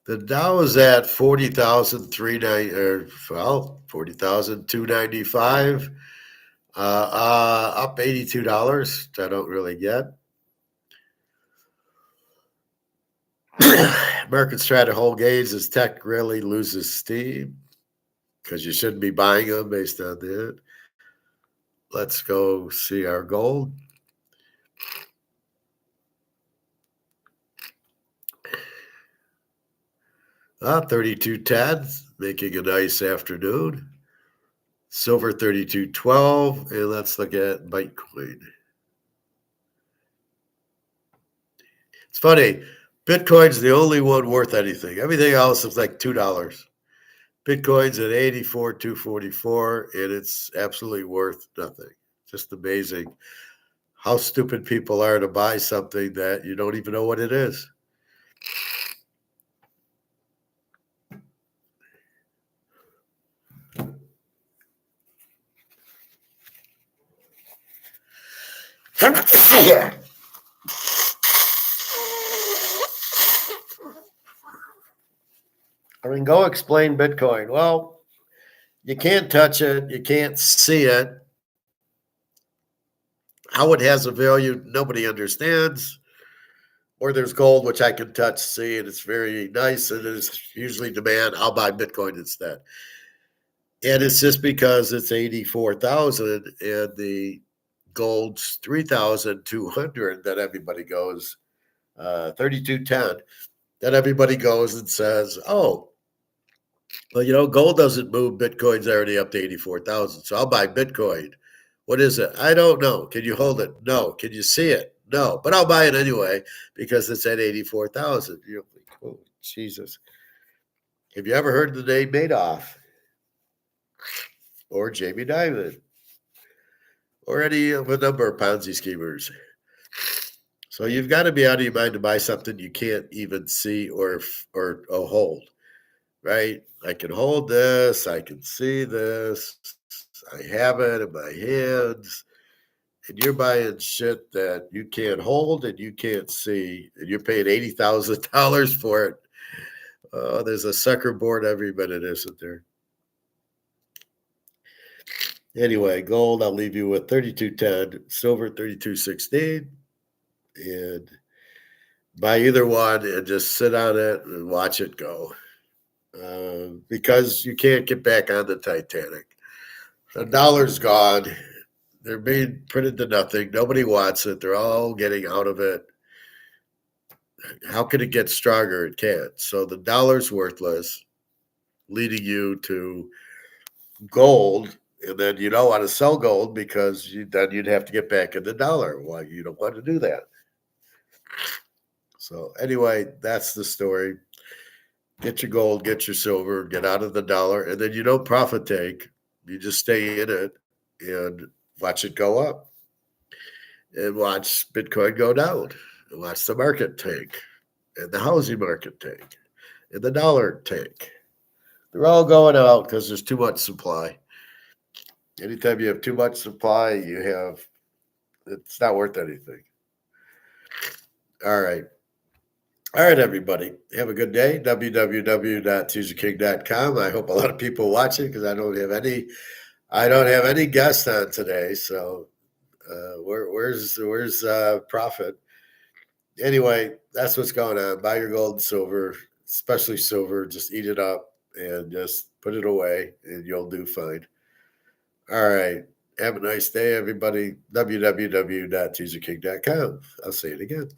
The Dow is at 40,295, up $82. I don't really get. Markets try to hold gains as tech really loses steam because you shouldn't be buying them based on that. Let's go see our gold. $32.10, making a nice afternoon. Silver 32.12, and let's look at Bitcoin. It's funny. Bitcoin's the only one worth anything. Everything else is like $2. Bitcoin's at 84,244, and it's absolutely worth nothing. Just amazing how stupid people are to buy something that you don't even know what it is. I mean, go explain Bitcoin. Well, you can't touch it. You can't see it. How it has a value, nobody understands. Or there's gold, which I can touch, see, and it's very nice, and there's usually demand. I'll buy Bitcoin instead. And it's just because it's 84,000 and the gold's 3,200 that everybody goes, 32.10, that everybody goes and says, oh, well, gold doesn't move. Bitcoin's already up to 84,000. So I'll buy Bitcoin. What is it? I don't know. Can you hold it? No. Can you see it? No. But I'll buy it anyway because it's at 84,000. You're like, oh, Jesus. Have you ever heard the name Madoff or Jamie Dimon or any of a number of Ponzi schemers? So you've got to be out of your mind to buy something you can't even see or hold, right? I can hold this. I can see this. I have it in my hands. And you're buying shit that you can't hold and you can't see, and you're paying $80,000 for it. Oh, there's a sucker board every minute, isn't there? Anyway, gold, I'll leave you with 32.10, silver 32.16, and buy either one and just sit on it and watch it go. Because you can't get back on the Titanic. The dollar's gone. They're being printed to nothing. Nobody wants it. They're all getting out of it. How can it get stronger? It can't. So the dollar's worthless, leading you to gold. And then you don't want to sell gold because then you'd have to get back in the dollar. Well, you don't want to do that. So anyway, that's the story. Get your gold, get your silver, get out of the dollar, and then you don't profit take. You just stay in it and watch it go up and watch Bitcoin go down and watch the market tank and the housing market tank and the dollar tank. They're all going out because there's too much supply. Anytime you have too much supply, it's not worth anything. All right. All right, everybody. Have a good day. www.teaserking.com. I hope a lot of people watch it because I don't have any guests on today. So where's profit? Anyway, that's what's going on. Buy your gold and silver, especially silver. Just eat it up and just put it away, and you'll do fine. All right. Have a nice day, everybody. www.teaserking.com. I'll say it again.